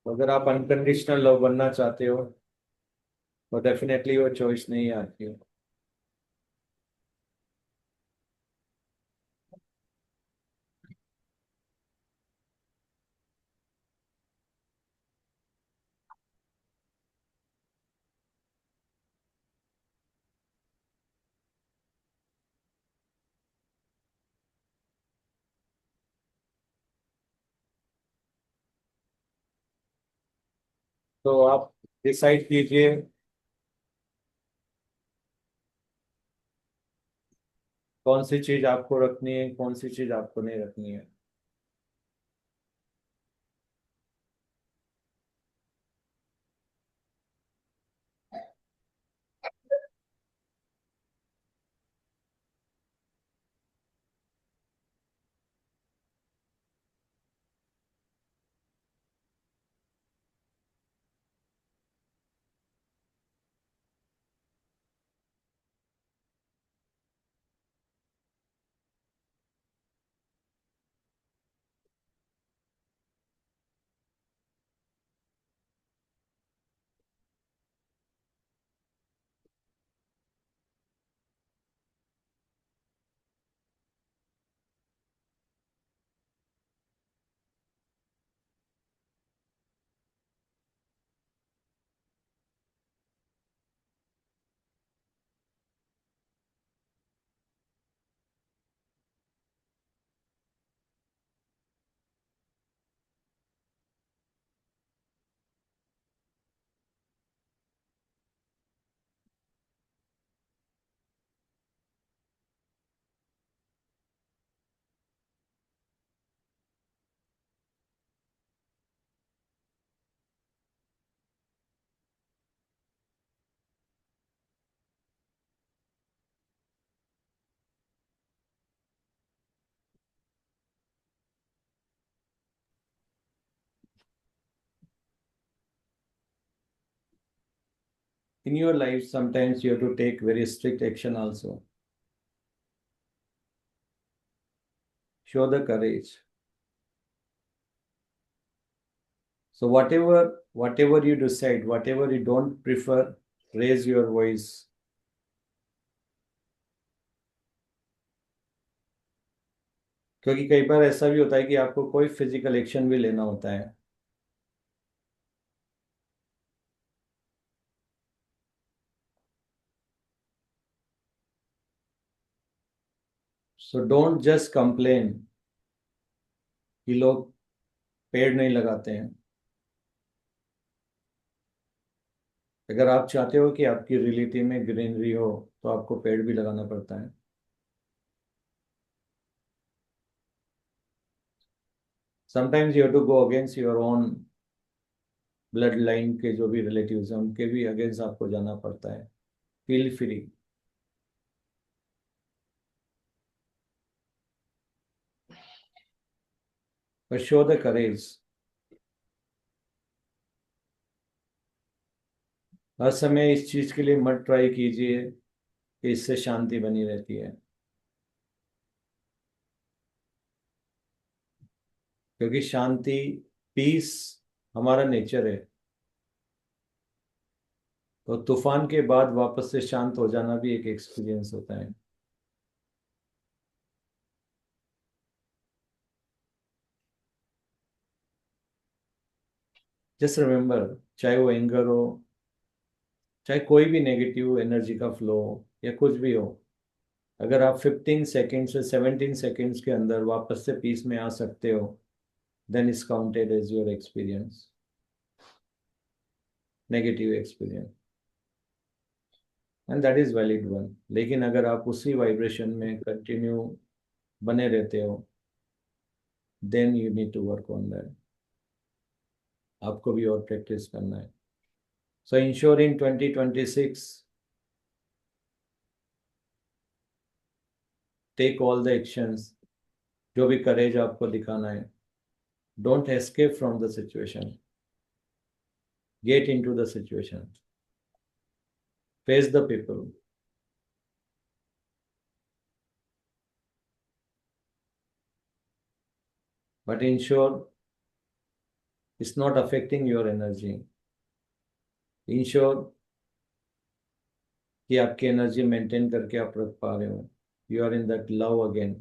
तो अगर आप अनकंडीशनल लव बनना चाहते हो तो डेफिनेटली वो चॉइस नहीं आती है. तो आप डिसाइड कीजिए कौन सी चीज आपको रखनी है कौन सी चीज आपको नहीं रखनी है. In your life sometimes you have to take very strict action also. Show the courage. So whatever you decide, whatever you don't prefer, raise your voice. क्योंकि कई बार ऐसा भी होता है कि आपको कोई फिजिकल एक्शन भी लेना होता है. सो डोंट जस्ट कंप्लेन कि लोग पेड़ नहीं लगाते हैं. अगर आप चाहते हो कि आपकी रियलिटी में ग्रीनरी हो तो आपको पेड़ भी लगाना पड़ता है. Sometimes you have to go against your own bloodline के जो भी रिलेटिव्स हैं उनके भी अगेंस्ट आपको जाना पड़ता है. Feel free. But show the courage. हर समय इस चीज के लिए मत ट्राई कीजिए कि इससे शांति बनी रहती है. क्योंकि शांति, पीस हमारा नेचर है। तो तूफान के बाद वापस से शांत हो जाना भी एक एक्सपीरियंस होता है। जस्ट रिमेम्बर, चाहे वो एंगर हो, चाहे कोई भी नेगेटिव एनर्जी का फ्लो हो या कुछ भी हो, अगर आप 15 सेकेंड से 17 सेकेंड्स के अंदर वापस से पीस में आ सकते हो, then is counted as your experience, negative experience, and that is valid one. लेकिन अगर आप उसी वाइब्रेशन में कंटिन्यू बने रहते हो, then you need to work on that. आपको भी और प्रैक्टिस करना है। So ensure in 2026 take all the actions, जो भी करेज आपको दिखाना है। Don't escape from the situation, get into the situation, face the people, but ensure it's not affecting your energy. Ensure कि आपकी एनर्जी मेंटेन करके आप रख पा रहे हो। You are in that love again.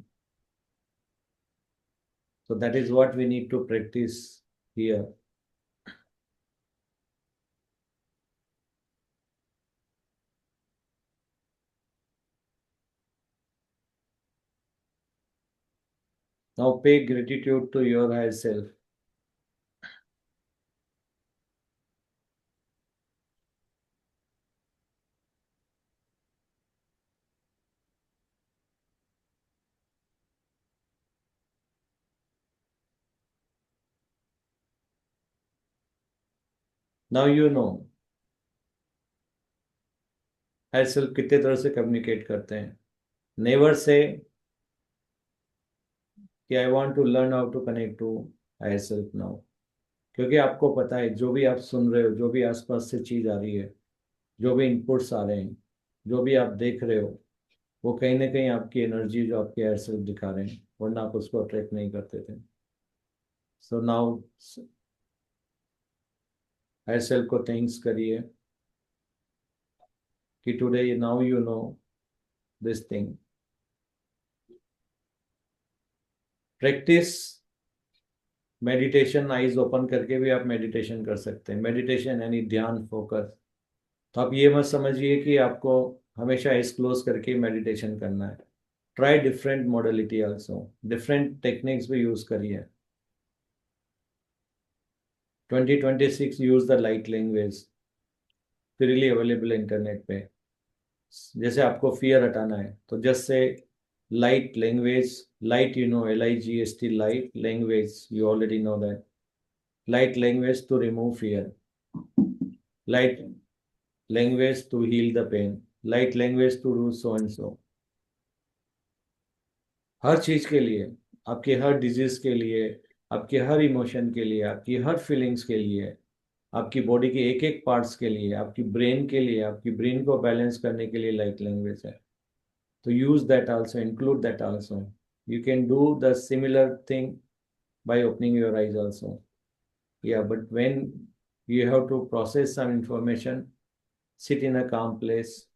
So that is what we need to practice here. Now pay gratitude to your higher self. Now you know higher self कितने तरह से कम्युनिकेट करते हैं। नेवर से कि I want to learn how to connect to higher self now, क्योंकि आपको पता है जो भी आप सुन रहे हो, जो भी आसपास से चीज आ रही है, जो भी इनपुट्स आ रहे हैं, जो भी आप देख रहे हो, वो कहीं ना कहीं आपकी एनर्जी जो आपके हायर सेल्फ दिखा रहे हैं, वरना आप उसको अट्रैक्ट नहीं करते थे। सो नाउ हायर सेल्फ को थैंक्स करिए कि today now you know this thing. Practice meditation, eyes open करके भी आप मेडिटेशन कर सकते हैं। मेडिटेशन यानी ध्यान, फोकस। तो आप ये मत समझिए कि आपको हमेशा आइज क्लोज करके मेडिटेशन करना है। Try different modality also, different techniques भी यूज करिए। 2026 use the light language, freely available internet पे। जैसे आपको फियर हटाना है तो just say light language, light you know, LIGHT, light language, you already know that. Light language to remove fear, light language to heal the pain, light language to do so and so. हर चीज के लिए, आपके हर disease के लिए, आपके हर emotion के लिए, आपकी हर फीलिंग्स के लिए, आपकी बॉडी के एक एक पार्ट्स के लिए, आपकी ब्रेन के लिए, आपकी ब्रेन को बैलेंस करने के लिए लाइट लैंग्वेज है। तो use that also, include that also. You can do the similar thing by opening your eyes also. Yeah, but when you have to process some information, sit in a calm place,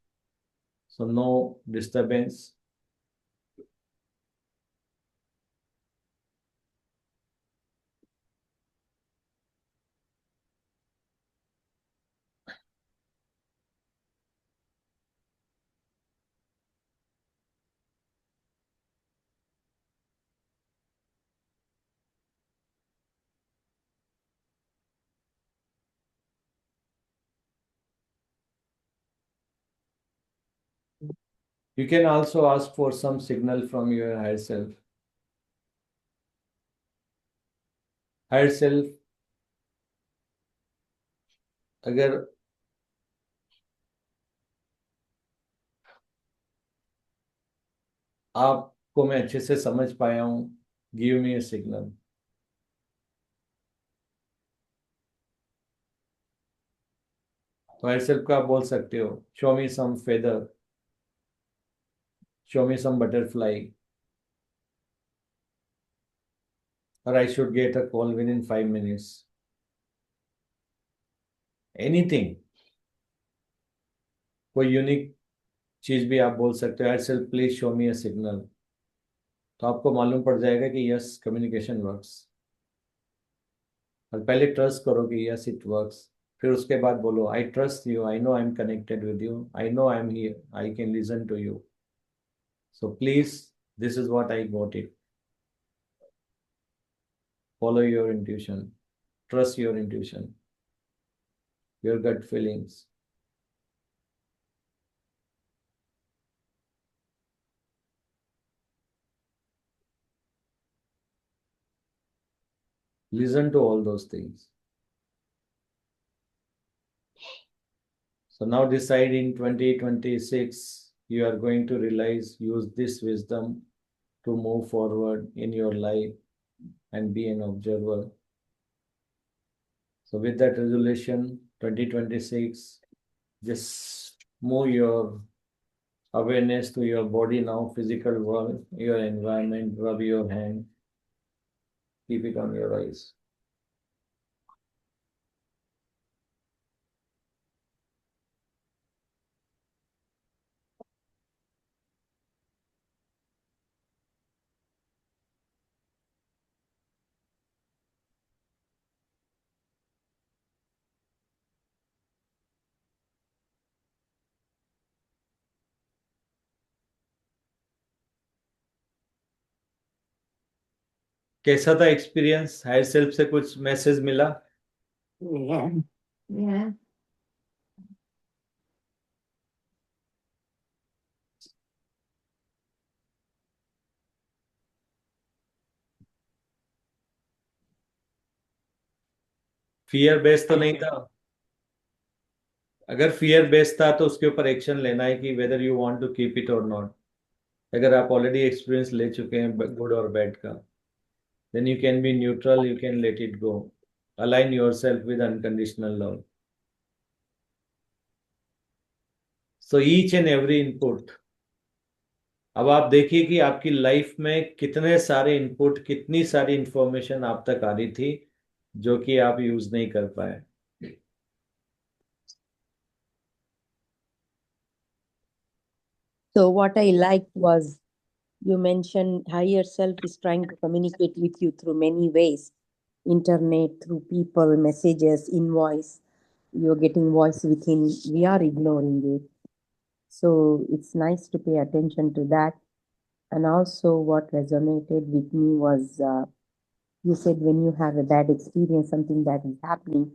so no disturbance. You can also ask for some signal from your higher self. Higher self, अगर आपको मैं अच्छे से समझ पाया हूँ, give me a signal. तो higher self को आप बोल सकते हो, show me some feather, show me some butterfly. or I should get a call within 5 minutes. Anything, कोई यूनिक चीज भी आप बोल सकते हो, self please show me a signal, तो आपको मालूम पड़ जाएगा कि यस कम्युनिकेशन वर्क्स। और पहले ट्रस्ट करो कि यस इट वर्क्स, फिर उसके बाद बोलो I trust you, I know I am connected with you, I know I am here, I can listen to you, so please this is what I got it. Follow your intuition, trust your intuition, your gut feelings. Listen to all those things. So now decide in 2026, you are going to realize, use this wisdom to move forward in your life and be an observer. So with that resolution, 2026, just move your awareness to your body now, physical world, your environment, rub your hand, keep it on your eyes. कैसा था experience? Higher self से कुछ message मिला? Yeah. Yeah. Fear based तो नहीं था? अगर fear based था तो उसके ऊपर एक्शन लेना है कि whether you want to keep it और नॉट। अगर आप ऑलरेडी एक्सपीरियंस ले चुके हैं गुड और बैड का, then you can be neutral, you can let it go, align yourself with unconditional love. So each and every input, अब आप देखिए कि आपकी लाइफ में कितने सारे इनपुट, कितनी सारी इंफॉर्मेशन आप तक आ रही थी जो कि आप यूज नहीं कर पाए। So what I liked was you mentioned higher self is trying to communicate with you through many ways. Internet, through people, messages, invoice. You're getting voice within, we are ignoring it. So it's nice to pay attention to that. And also what resonated with me was you said when you have a bad experience, something that is happening,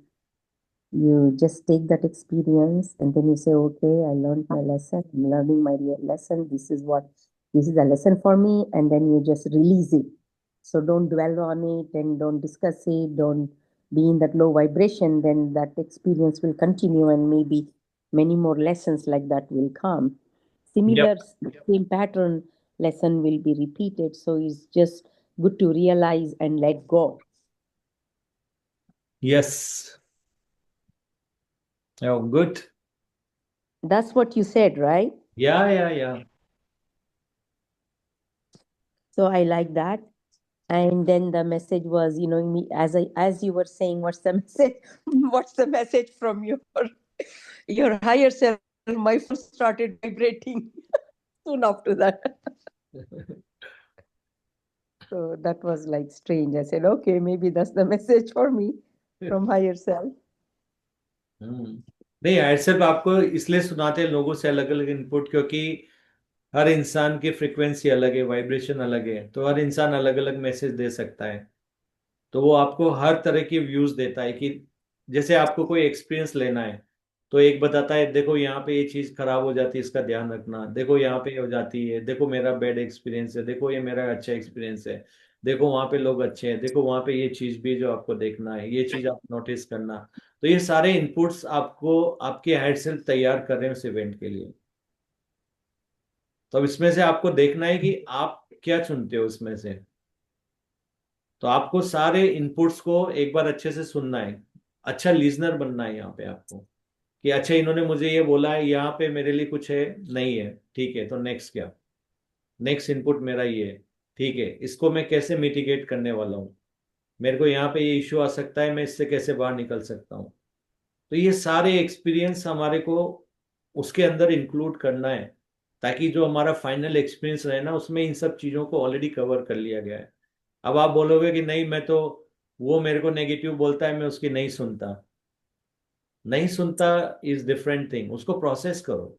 you just take that experience and then you say, okay, I learned my lesson, I'm learning my real lesson, this is the lesson for me, and then you just release it. So don't dwell on it and don't discuss it, don't be in that low vibration, then that experience will continue and maybe many more lessons like that will come. Similar same pattern lesson will be repeated, so it's just good to realize and let go. Yes. Oh, good. That's what you said, right? Yeah. So I like that. And then the message was, as you were saying, what's the message? What's the message from your higher self? My phone started vibrating soon after that. So that was like strange. I said, okay, maybe that's the message for me from higher self. नहीं, higher self आपको इसलिए सुनाते हैं लोगों से अलग अलग input, क्योंकि हर इंसान की फ्रिक्वेंसी अलग है, वाइब्रेशन अलग है, तो हर इंसान अलग अलग मैसेज दे सकता है। तो वो आपको हर तरह की व्यूज देता है कि जैसे आपको कोई एक्सपीरियंस लेना है तो एक बताता है देखो यहाँ पे ये चीज खराब हो जाती है, इसका ध्यान रखना, देखो यहाँ पे हो जाती है, देखो मेरा बैड एक्सपीरियंस है, देखो ये मेरा अच्छा एक्सपीरियंस है, देखो वहाँ पे लोग अच्छे हैं, देखो वहाँ पे ये चीज भी है जो आपको देखना है, ये चीज आप नोटिस करना। तो ये सारे इनपुट्स आपको आपके हेड सेल्फ तैयार कर रहे हैं उस इवेंट के लिए। तो अब इसमें से आपको देखना है कि आप क्या चुनते हो उसमें से। तो आपको सारे इनपुट्स को एक बार अच्छे से सुनना है, अच्छा लिजनर बनना है यहाँ पे आपको, कि अच्छा इन्होंने मुझे ये बोला है, यहाँ पे मेरे लिए कुछ है नहीं है, ठीक है, तो नेक्स्ट क्या, नेक्स्ट इनपुट मेरा ये है, ठीक है, इसको मैं कैसे मिटिगेट करने वाला हूँ। मेरे को यहाँ पे ये इश्यू आ सकता है, मैं इससे कैसे बाहर निकल सकता हूँ। तो ये सारे एक्सपीरियंस हमारे को उसके अंदर इंक्लूड करना है, ताकि जो हमारा फाइनल एक्सपीरियंस रहे ना, उसमें इन सब चीज़ों को ऑलरेडी कवर कर लिया गया है। अब आप बोलोगे कि नहीं, मैं तो, वो मेरे को नेगेटिव बोलता है, मैं उसकी नहीं सुनता। नहीं सुनता इज डिफरेंट थिंग, उसको प्रोसेस करो,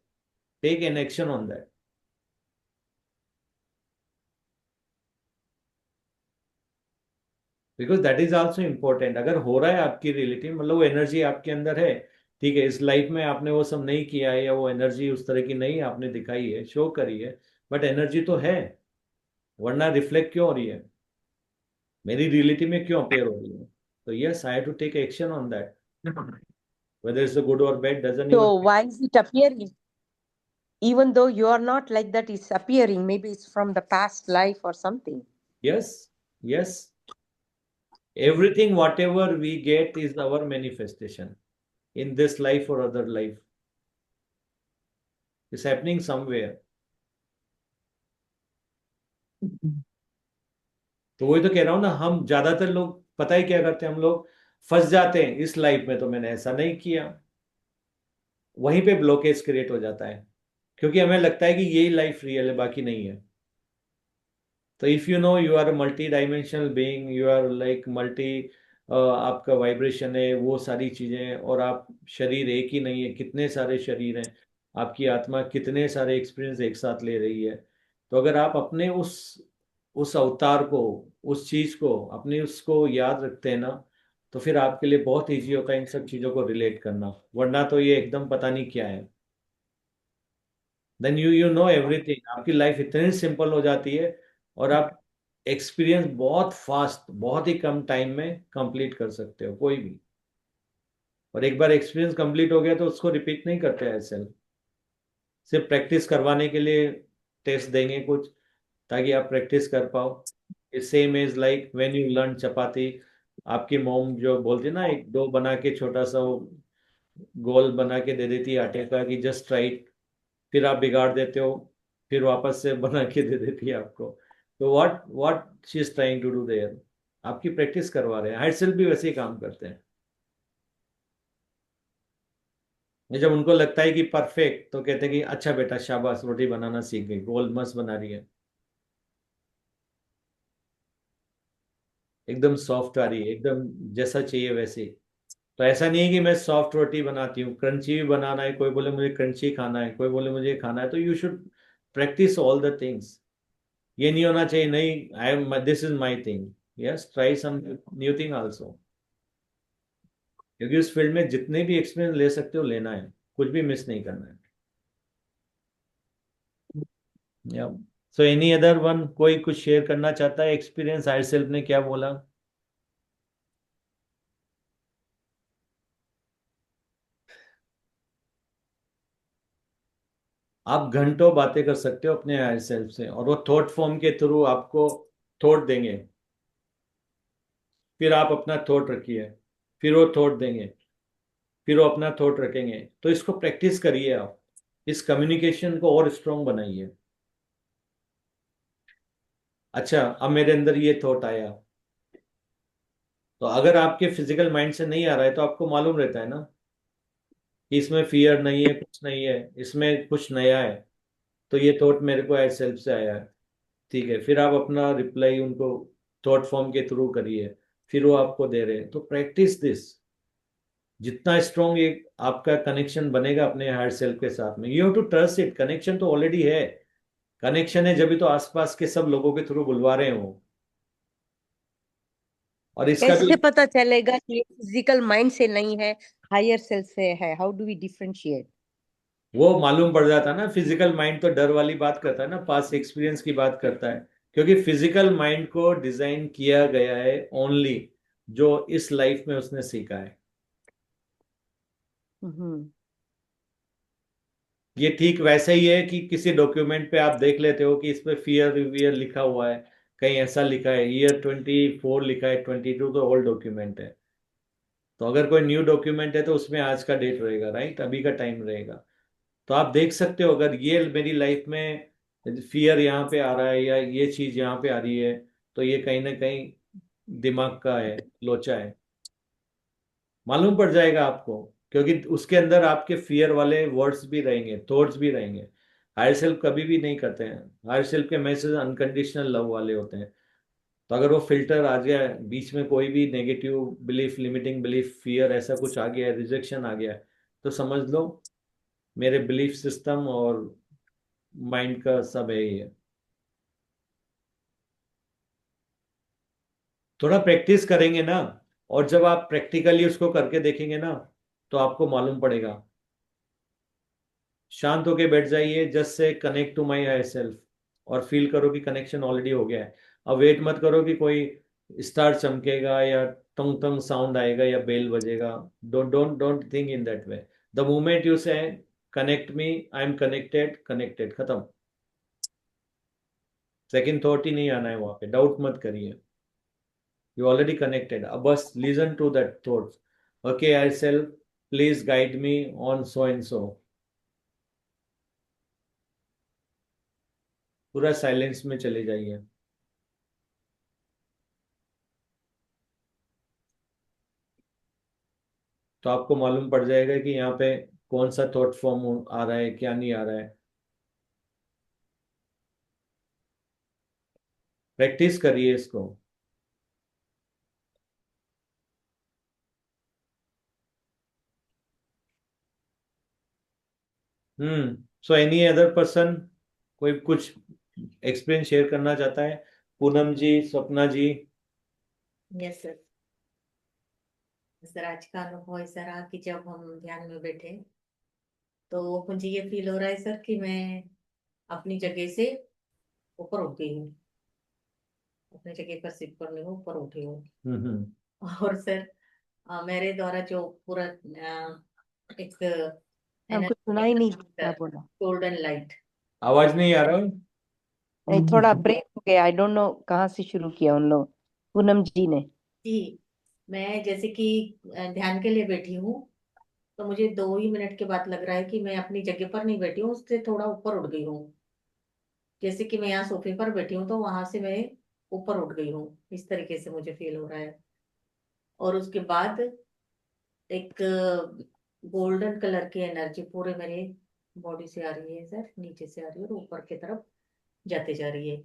take an action on that. Because that is also important. अगर हो रहा है आपकी रिलेटिव, मतलब वो एनर्जी आपके अंदर है, ठीक है, इस लाइफ में आपने वो सब नहीं किया है, या वो एनर्जी उस तरह की नहीं आपने दिखाई है, शो करी है, बट एनर्जी तो है, वरना रिफ्लेक्ट क्यों हो रही है, मेरी रियलिटी में क्यों अपेयर हो रही है? तो yes, I have to take action on that, whether it's a good or bad doesn't even. So why is it appearing? Even though you are not like that, it's appearing. Maybe it's from the past life or something. Yes, yes, everything whatever we get is our manifestation in this life or other life. It's happening somewhere. तो वही तो कह रहा हूं ना, हम ज्यादातर लोग पता ही क्या करते हैं, हम लोग फंस जाते हैं, इस लाइफ में तो मैंने ऐसा नहीं किया, वहीं पे ब्लॉकेज क्रिएट हो जाता है, क्योंकि हमें लगता है कि यही लाइफ रियल है, बाकी नहीं है। तो if you know you are multi dimensional being, you are like multi, आपका वाइब्रेशन है, वो सारी चीजें, और आप शरीर एक ही नहीं है, कितने सारे शरीर हैं, आपकी आत्मा कितने सारे एक्सपीरियंस एक साथ ले रही है। तो अगर आप अपने उस अवतार को, उस चीज को, अपनी उसको याद रखते हैं ना, तो फिर आपके लिए बहुत इजी होता है इन सब चीजों को रिलेट करना, वरना तो ये एकदम पता नहीं क्या है। देन यू नो एवरीथिंग, आपकी लाइफ इतनी सिंपल हो जाती है, और आप एक्सपीरियंस बहुत फास्ट, बहुत ही कम टाइम में कंप्लीट कर सकते हो कोई भी। और एक बार एक्सपीरियंस कंप्लीट हो गया तो उसको रिपीट नहीं करते ऐसे, सिर्फ प्रैक्टिस करवाने के लिए टेस्ट देंगे कुछ, ताकि आप प्रैक्टिस कर पाओ। Same is like when you learn chapati, आपकी मोम जो बोलती है ना, एक डो बना के छोटा सा वो गोल बना के दे देती है आटे का, कि जस्ट राइट, फिर आप बिगाड़ देते हो, फिर वापस से बना के दे देती है आपको। तो what what she is trying to do there, आपकी प्रैक्टिस करवा रहे हैं, हाइट सेल्फ भी वैसे ही काम करते हैं। ये जब उनको लगता है कि परफेक्ट, तो कहते हैं कि अच्छा बेटा शाबाश, रोटी बनाना सीख गई, गोल मस्त बना रही है, एकदम सॉफ्ट आ रही है, एकदम जैसा चाहिए वैसे ही। तो ऐसा नहीं है कि मैं सॉफ्ट रोटी बनाती हूँ, क्रंची भी बनाना है, कोई बोले मुझे क्रंची खाना है, कोई बोले मुझे खाना है, तो you should practise all the things. ये नहीं होना चाहिए, नहीं I am, this is my thing. Yes, try some new thing also, क्योंकि उस फील्ड में जितने भी एक्सपीरियंस ले सकते हो लेना है, कुछ भी मिस नहीं करना है। या सो एनी अदर वन, कोई कुछ शेयर करना चाहता है एक्सपीरियंस, हायर सेल्फ ने क्या बोला? आप घंटों बातें कर सकते हो अपने हायर सेल्फ से, और वो थॉट फॉर्म के थ्रू आपको थॉट देंगे, फिर आप अपना थॉट रखिए, फिर वो थॉट देंगे, फिर वो अपना थॉट रखेंगे। तो इसको प्रैक्टिस करिए आप, इस कम्युनिकेशन को और स्ट्रांग बनाइए। अच्छा, अब मेरे अंदर ये थॉट आया, तो अगर आपके फिजिकल माइंड से नहीं आ रहा है, तो आपको मालूम रहता है ना कि इसमें फियर नहीं है, कुछ नहीं है, इसमें कुछ नया है, तो ये थॉट मेरे को एज सेल्फ से आया है, ठीक है, फिर आप अपना रिप्लाई उनको थॉट फॉर्म के थ्रू करिए, फिर वो आपको दे रहे हैं। तो प्रैक्टिस दिस, जितना स्ट्रॉन्ग एक आपका कनेक्शन बनेगा अपने हायर सेल्फ के साथ में, you have to trust it, connection तो ऑलरेडी है, कनेक्शन है जब तो आसपास के सब लोगों के थ्रू बुलवा रहे हो। और इसका भी कैसे पता चलेगा कि फिजिकल माइंड से नहीं है, हायर सेल्फ से है? How do we differentiate? वो मालूम पड़ जाता है ना, फिजिकल माइंड तो डर वाली बात करता है ना, पास्ट एक्सपीरियंस की बात करता है, क्योंकि फिजिकल माइंड को डिजाइन किया गया है ओनली जो इस लाइफ में उसने सीखा है। हम्म। ये ठीक वैसे ही है कि किसी डॉक्यूमेंट पे आप देख लेते हो कि इस पे फियर वियर लिखा हुआ है, कहीं ऐसा लिखा है ईयर 24 लिखा है, 22 तो ओल्ड डॉक्यूमेंट है। तो अगर कोई न्यू डॉक्यूमेंट है तो उसमें आज का डेट रहेगा, राइट, अभी का टाइम रहेगा। तो आप देख सकते हो, अगर ये मेरी लाइफ में फियर यहाँ पे आ रहा है, या ये चीज यहाँ पे आ रही है, तो ये कहीं ना कहीं दिमाग का है, लोचा है, मालूम पड़ जाएगा आपको, क्योंकि उसके अंदर आपके फियर वाले वर्ड्स भी रहेंगे, थॉट्स भी रहेंगे। हायर सेल्फ कभी भी नहीं करते हैं, हायर सेल्फ के मैसेज अनकंडीशनल लव वाले होते हैं। तो अगर वो फिल्टर आ गया है, बीच में कोई भी negative belief, limiting belief, fear ऐसा कुछ आ गया है, रिजेक्शन आ गया है, तो समझ लो मेरे बिलीफ सिस्टम और माइंड का सब है ये। थोड़ा प्रैक्टिस करेंगे ना, और जब आप प्रैक्टिकली उसको करके देखेंगे ना, तो आपको मालूम पड़ेगा। शांत होके बैठ जाइए, just say connect to my higher self, और फील करो कि कनेक्शन ऑलरेडी हो गया है। अब वेट मत करो कि कोई स्टार चमकेगा या टंग टंग साउंड आएगा या बेल बजेगा। Don't don't don't think in that way. The moment you say connect me, I am connected, connected, खत्म। सेकंड थॉट ही नहीं आना है वहां पे, डाउट मत करिए, यू ऑलरेडी कनेक्टेड। अब बस listen to that thoughts. Okay I self, please guide me on so and so. पूरा साइलेंस में चले जाइए, तो आपको मालूम पड़ जाएगा कि यहाँ पे कौन सा थॉट फॉर्म आ रहा है, क्या नहीं आ रहा है। प्रैक्टिस करिए इसको। सो एनी अदर पर्सन, कोई कुछ एक्सपीरियंस शेयर करना चाहता है? Poonam ji, Swapna ji. Yes sir. Sir आज का अनुभव ऐसा रहा कि जब हम ध्यान में बैठे तो मुझे ये फील हो रहा है सर कि मैं अपनी जगह से ऊपर उठ गई हूँ, अपनी जगह पर सिट पर नहीं हूँ, ऊपर उठी हूँ। हम्म। और सर मेरे द्वारा जो पूरा एक हमको सुना ही नहीं क्या एनर्जी, बोला। Golden light. आवाज नहीं आ रहा? नहीं, थोड़ा ब्रेक हो गया, आई डोंट नो कहाँ से शुरू किया उन लोग, पूनम जी ने। जी, मैं जैसे कि ध्यान के लिए बैठी हूँ, तो मुझे 2 ही मिनट के बाद लग रहा है कि मैं अपनी जगह पर नहीं बैठी हूँ, उससे थोड़ा ऊपर उठ गई हूँ। जैसे कि मैं यहाँ सोफे पर बैठी हूँ तो वहां से मैं ऊपर उठ गई हूँ, इस तरीके से मुझे फील हो रहा है। और उसके बाद एक गोल्डन कलर की एनर्जी पूरे मेरे बॉडी से आ रही है सर, नीचे से आ रही है और ऊपर की तरफ जाते जा रही है।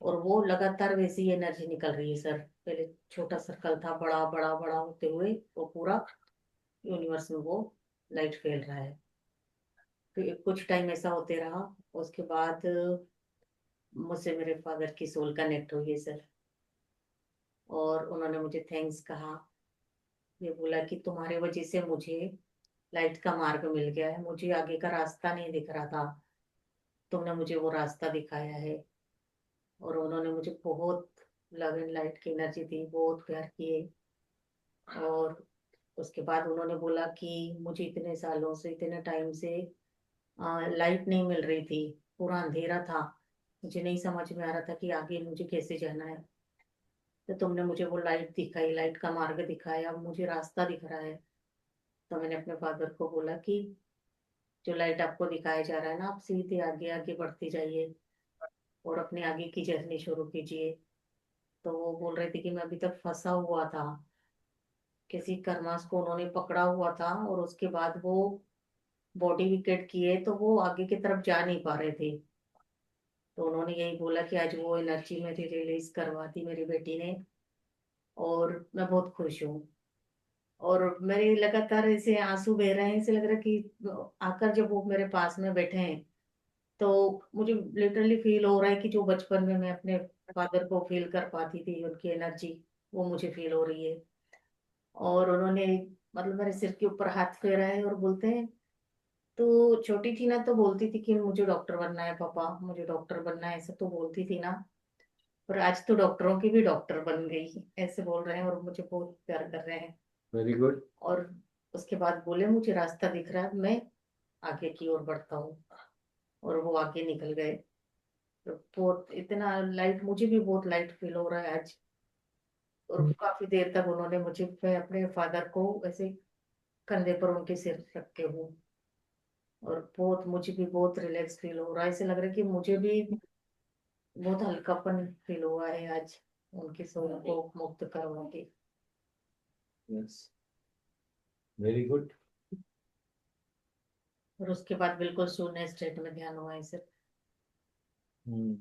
और वो लगातार वैसी एनर्जी निकल रही है सर। पहले छोटा सर्कल था, बड़ा बड़ा बड़ा होते हुए वो पूरा यूनिवर्स में वो लाइट फैल रहा है। तो कुछ टाइम ऐसा होते रहा। उसके बाद मुझसे मेरे फादर की सोल कनेक्ट हुई है सर, और उन्होंने मुझे थैंक्स कहा। ये बोला कि तुम्हारे वजह से मुझे लाइट का मार्ग मिल गया है, मुझे आगे का रास्ता नहीं दिख रहा था, तुमने मुझे वो रास्ता दिखाया है। और उन्होंने मुझे बहुत लव एंड लाइट की एनर्जी दी, बहुत प्यार किए। और उसके बाद उन्होंने बोला कि मुझे इतने सालों से, इतने टाइम से लाइट नहीं मिल रही थी, पूरा अंधेरा था, मुझे नहीं समझ में आ रहा था कि आगे मुझे कैसे जाना है। तो तुमने मुझे वो लाइट दिखाई, लाइट का मार्ग दिखाया, अब मुझे रास्ता दिख रहा है। तो मैंने अपने फादर को बोला कि जो लाइट आपको दिखाया जा रहा है ना, आप सीधे आगे आगे बढ़ते जाइए और अपने आगे की जर्नी शुरू कीजिए। तो वो बोल रहे थे कि मैं अभी तक फंसा हुआ था, किसी कर्मास को उन्होंने पकड़ा हुआ था, और उसके बाद वो बॉडी विकेट किए तो वो आगे की तरफ जा नहीं पा रहे थे। तो उन्होंने यही बोला कि आज वो एनर्जी मेरी रिलीज करवा दी मेरी बेटी ने, और मैं बहुत खुश हूँ। और मेरे लगातार ऐसे आंसू बह रहे हैं, ऐसे लग रहा है कि आकर जब वो मेरे पास में बैठे हैं तो मुझे लिटरली फील हो रहा है कि जो बचपन में मैं अपने फादर को फील कर पाती थी, उनकी एनर्जी, वो मुझे फील हो रही है। और उन्होंने मतलब मेरे सिर के ऊपर हाथ फेरा है और बोलते हैं, तो छोटी थी ना तो बोलती थी कि मुझे डॉक्टर बनना है पापा, मुझे डॉक्टर बनना है, ऐसा तो बोलती थी ना, पर आज तो डॉक्टरों की भी डॉक्टर बन गई, ऐसे बोल रहे हैं और मुझे बहुत प्यार कर रहे हैं। Very good. और उसके बाद बोले मुझे रास्ता दिख रहा है, मैं आगे की ओर बढ़ता हूँ। और वो आगे निकल गए। तो बहुत इतना लाइट, मुझे भी बहुत लाइट फील हो रहा है आज। और काफी देर तक उन्होंने मुझे, मैं अपने फादर को ऐसे कंधे पर उनके सिर रख के हूँ, और बहुत मुझे भी बहुत रिलैक्स फील हो रहा है, ऐसे लग रहा है कि मुझे भी बहुत हल्कापन फील हुआ है आज। उनकी सोल को मुक्त करवाऊंगी। Yes, very good. और उसके बाद बिल्कुल शून्य स्टेट में ध्यान हुआ है सिर्फ,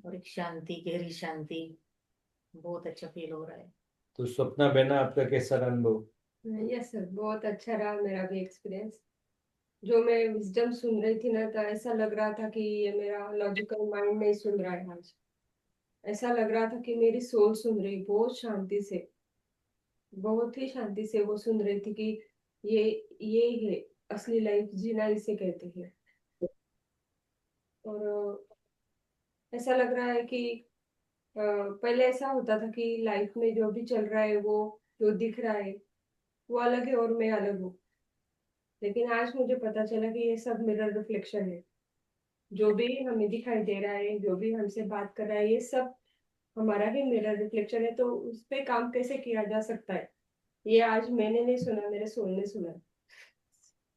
और एक शांति, गहरी शांति, बहुत अच्छा फील हो रहा है। तो स्वप्ना बहना, आपका कैसा रहा अनुभव? यस सर, बहुत अच्छा रहा मेरा भी एक्सपीरियंस। जो मैं विजडम सुन रही थी ना, तो ऐसा लग रहा था कि ये मेरा लॉजिकल माइंड नहीं सुन रहा है आज। ऐसा लग रहा था कि मेरी सोल सुन रही, बहुत शांति से, बहुत ही शांति से वो सुन रही थी कि ये ये है असली लाइफ जीना, इसे कहते हैं। और ऐसा लग रहा है कि पहले ऐसा होता था कि लाइफ में जो भी चल रहा है, वो जो दिख रहा है वो अलग है और मैं अलग हूँ। लेकिन आज मुझे पता चला कि ये सब मिरर रिफ्लेक्शन है। जो भी हमें दिखाई दे रहा है, जो भी हमसे बात कर रहा है, ये सब हमारा ही मिरर रिफ्लेक्शन है। तो उस पे काम कैसे किया जा सकता है, ये आज मैंने नहीं सुना, मेरे सोल ने सुना।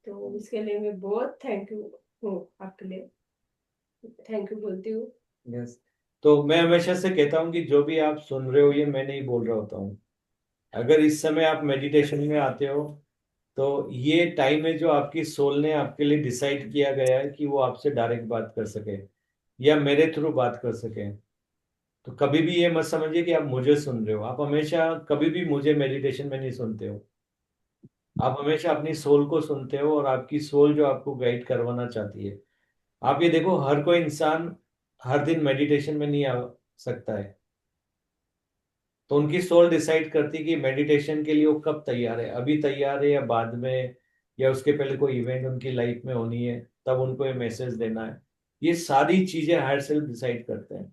तो इसके लिए मैं बहुत थैंक यू हूँ, आपके लिए थैंक यू बोलती हूँ। यस। तो मैं हमेशा से कहता हूँ कि जो भी आप सुन रहे हो ये मैं नहीं बोल रहा होता हूँ। अगर इस समय आप मेडिटेशन में आते हो तो ये टाइम है जो आपकी सोल ने आपके लिए डिसाइड किया गया है कि वो आपसे डायरेक्ट बात कर सके या मेरे थ्रू बात कर सके। तो कभी भी ये मत समझिए कि आप मुझे सुन रहे हो। आप हमेशा कभी भी मुझे मेडिटेशन में नहीं सुनते हो। आप हमेशा अपनी सोल को सुनते हो और आपकी सोल जो आपको गाइड करवाना चाहती है। आप ये देखो, हर कोई इंसान हर दिन मेडिटेशन में नहीं आ सकता है। तो उनकी सोल डिसाइड करती है कि मेडिटेशन के लिए वो कब तैयार है, अभी तैयार है या बाद में, या उसके पहले कोई इवेंट उनकी लाइफ में होनी है तब उनको ये मैसेज देना है। ये सारी चीजें हायर सेल्फ डिसाइड करते हैं।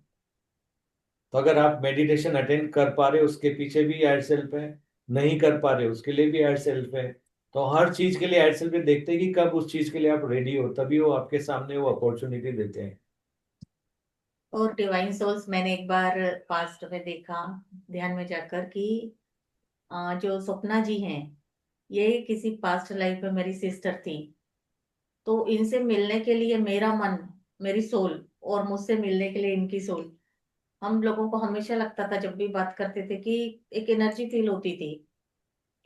तो अगर आप मेडिटेशन अटेंड कर पा रहे हो उसके पीछे भी हायर सेल्फ है, नहीं कर पा रहे हो उसके लिए भी हायर सेल्फ है। तो हर चीज के लिए हायर सेल्फ देखते हैं कि कब उस चीज के लिए आप रेडी हो, तभी वो आपके सामने वो अपॉर्चुनिटी देते हैं। और डिवाइन सोल्स मैंने एक बार पास्ट में देखा, ध्यान में जाकर, कि जो स्वप्ना जी हैं, ये किसी पास्ट लाइफ में मेरी सिस्टर थी। तो इनसे मिलने के लिए मेरा मन, मेरी सोल, और मुझसे मिलने के लिए इनकी सोल, हम लोगों को हमेशा लगता था जब भी बात करते थे कि एक एनर्जी फील होती थी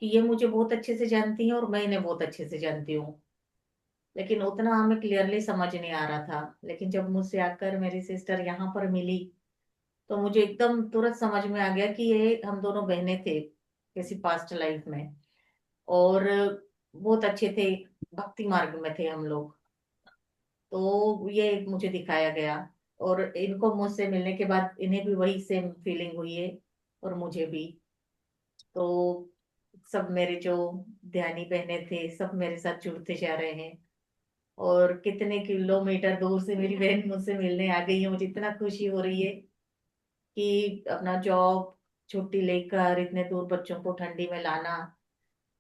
कि ये मुझे बहुत अच्छे से जानती हैं और मैं इन्हें बहुत अच्छे से जानती हूँ। लेकिन उतना हमें क्लियरली समझ नहीं आ रहा था। लेकिन जब मुझसे आकर मेरी सिस्टर यहाँ पर मिली, तो मुझे एकदम तुरंत समझ में आ गया कि ये हम दोनों बहनें थे किसी पास्ट लाइफ में, और बहुत अच्छे थे, भक्ति मार्ग में थे हम लोग। तो ये मुझे दिखाया गया, और इनको मुझसे मिलने के बाद इन्हें भी वही सेम फीलिंग हुई है, और मुझे भी। तो सब मेरे जो ध्यानी बहनें थे, सब मेरे साथ जुड़ते जा रहे हैं। और कितने किलोमीटर दूर से मेरी बहन मुझसे मिलने आ गई है, मुझे इतना खुशी हो रही है कि अपना जॉब छुट्टी लेकर इतने दूर बच्चों को ठंडी में लाना।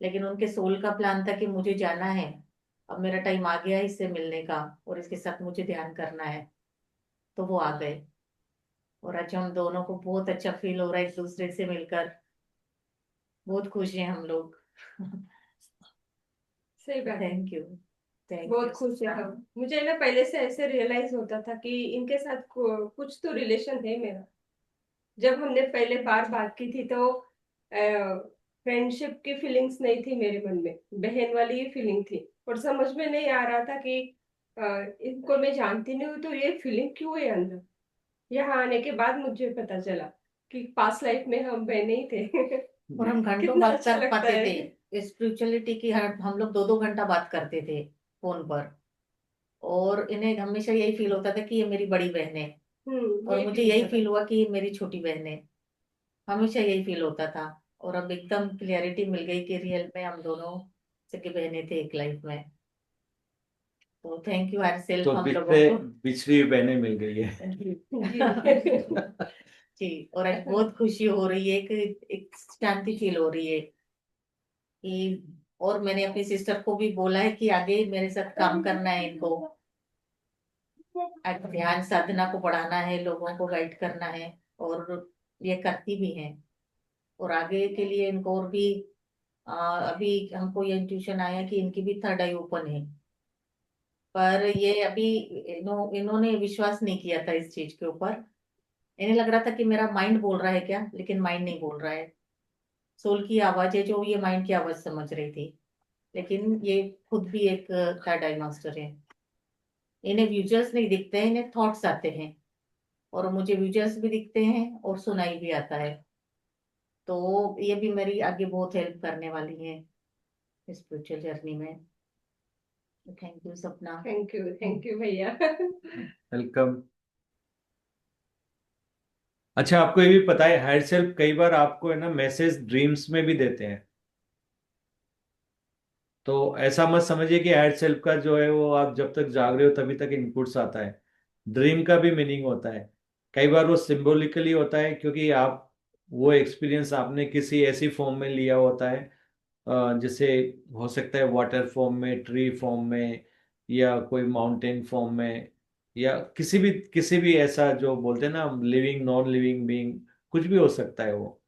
लेकिन उनके सोल का प्लान था कि मुझे जाना है, अब मेरा टाइम आ गया है इससे मिलने का, और इसके साथ मुझे ध्यान करना है। तो वो आ गए, और आज हम दोनों को बहुत अच्छा फील हो रहा है एक दूसरे से मिलकर। बहुत खुश हैं हम लोग। सही बात है, थैंक यू, थैंक बहुत यू। खुश है हम। मुझे ना पहले से ऐसे रियलाइज होता था कि इनके साथ कुछ तो रिलेशन है मेरा। जब हमने पहले बार बात की थी, तो फ्रेंडशिप की फीलिंग्स नहीं थी मेरे मन में, बहन वाली ही फीलिंग थी। और समझ में नहीं आ रहा था कि अ, इनको मैं जानती नहीं हूँ तो ये फीलिंग क्यों है अंदर। यहाँ आने के बाद मुझे पता चला कि पास्ट लाइफ में हम बहने ही थे। और हम घंटों कितना बात अच्छा कर लगता पाते है। थे स्पिरिचुअलिटी की, हम लोग 2-2 घंटा बात करते थे फोन पर। और इन्हें हमेशा यही फील होता था कि ये मेरी बड़ी बहन है, और यही मुझे फील यही होता था। फील हुआ कि ये मेरी छोटी बहन है। हमेशा यही फील होता था। और अब एकदम क्लियरिटी मिल गई कि रियल में हम दोनों सगी बहनें थे एक लाइफ में। तो थैंक यू हर सेल्फ तो हम लोगों बिछड़े को। बिछड़ी हुई बहनें मिल गई है। जी। जी, और आज बहुत खुशी हो रही है कि एक शांति फील हो रही है कि, और मैंने अपनी सिस्टर को भी बोला है कि आगे मेरे साथ काम करना है इनको, आगे ध्यान साधना को बढ़ाना है, लोगों को गाइड करना है। और ये करती भी हैं। और आगे के लिए इनको और भी, अभी हमको ये इंट्यूशन आया कि इनकी भी थर्ड आई ओपन है। पर ये अभी इन्होंने विश्वास नहीं किया था इस चीज के ऊपर। इन्हें लग रहा था कि मेरा माइंड बोल रहा है क्या, लेकिन माइंड नहीं बोल रहा है। सोल की आवाज है जो ये माइंड की आवाज समझ रही थी, लेकिन ये खुद भी एक टाइडाई मास्टर है। इन्हें विजुअल्स नहीं दिखते हैं, इन्हें थॉट्स आते हैं, और मुझे विजुअल्स भी दिखते हैं और सुनाई भी आता है। तो ये भी मेरी आगे बहुत हेल्प करने वाली है स्पिरिचुअल जर्नी में। थैंक यू सपना। थैंक यू भैया। वेलकम। अच्छा, आपको ये भी पता है हायर सेल्फ कई बार आपको है ना मैसेज ड्रीम्स में भी देते हैं। तो ऐसा मत समझिए कि हायर सेल्फ का जो है वो आप जब तक जाग रहे हो तभी तक इनपुट्स आता है। ड्रीम का भी मीनिंग होता है। कई बार वो सिंबॉलिकली होता है, क्योंकि आप वो एक्सपीरियंस आपने किसी ऐसी फॉर्म में लिया होता है, जैसे हो सकता है वाटर फॉर्म में, ट्री फॉर्म में, या कोई माउंटेन फॉर्म में, या किसी भी ऐसा जो बोलते हैं ना लिविंग नॉन लिविंग बीइंग, कुछ भी हो सकता है वो।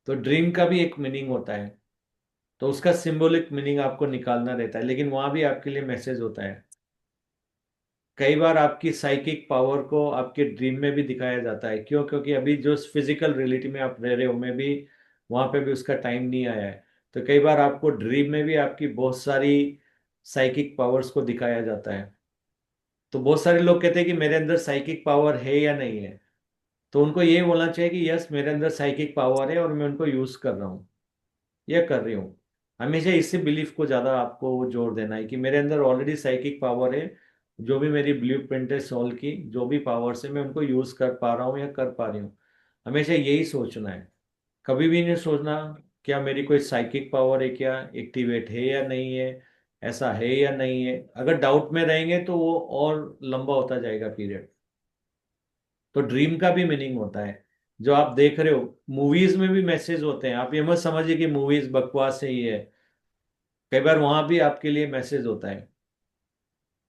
तो ड्रीम का भी एक मीनिंग होता है। तो उसका सिंबॉलिक मीनिंग आपको निकालना रहता है, लेकिन वहां भी आपके लिए मैसेज होता है। कई बार आपकी साइकिक पावर को आपके ड्रीम में भी दिखाया जाता है। क्यों? क्योंकि अभी जो फिजिकल रियलिटी में आप रह रहे हो, में भी वहां पे भी उसका टाइम नहीं आया है। तो कई बार आपको ड्रीम में भी आपकी बहुत सारी साइकिक पावर्स को दिखाया जाता है। तो बहुत सारे लोग कहते हैं कि मेरे अंदर साइकिक पावर है या नहीं है। तो उनको ये बोलना चाहिए कि यस, मेरे अंदर साइकिक पावर है और मैं उनको यूज कर रहा हूँ या कर रही हूँ। हमेशा इसी बिलीफ को ज्यादा आपको जोर देना है कि मेरे अंदर ऑलरेडी साइकिक पावर है। जो भी मेरी ब्लूप्रिंट है सोल की, जो भी पावर्स है मैं उनको यूज कर पा रहा हूँ या कर पा रही हूँ। हमेशा यही सोचना है। कभी भी नहीं सोचना क्या मेरी कोई साइकिक पावर है, क्या एक्टिवेट है या नहीं है, ऐसा है या नहीं है। अगर डाउट में रहेंगे तो वो और लंबा होता जाएगा पीरियड। तो ड्रीम का भी मीनिंग होता है। जो आप देख रहे हो मूवीज में भी मैसेज होते हैं। आप ये मत समझिए कि मूवीज बकवास है ही है। कई बार वहां भी आपके लिए मैसेज होता है।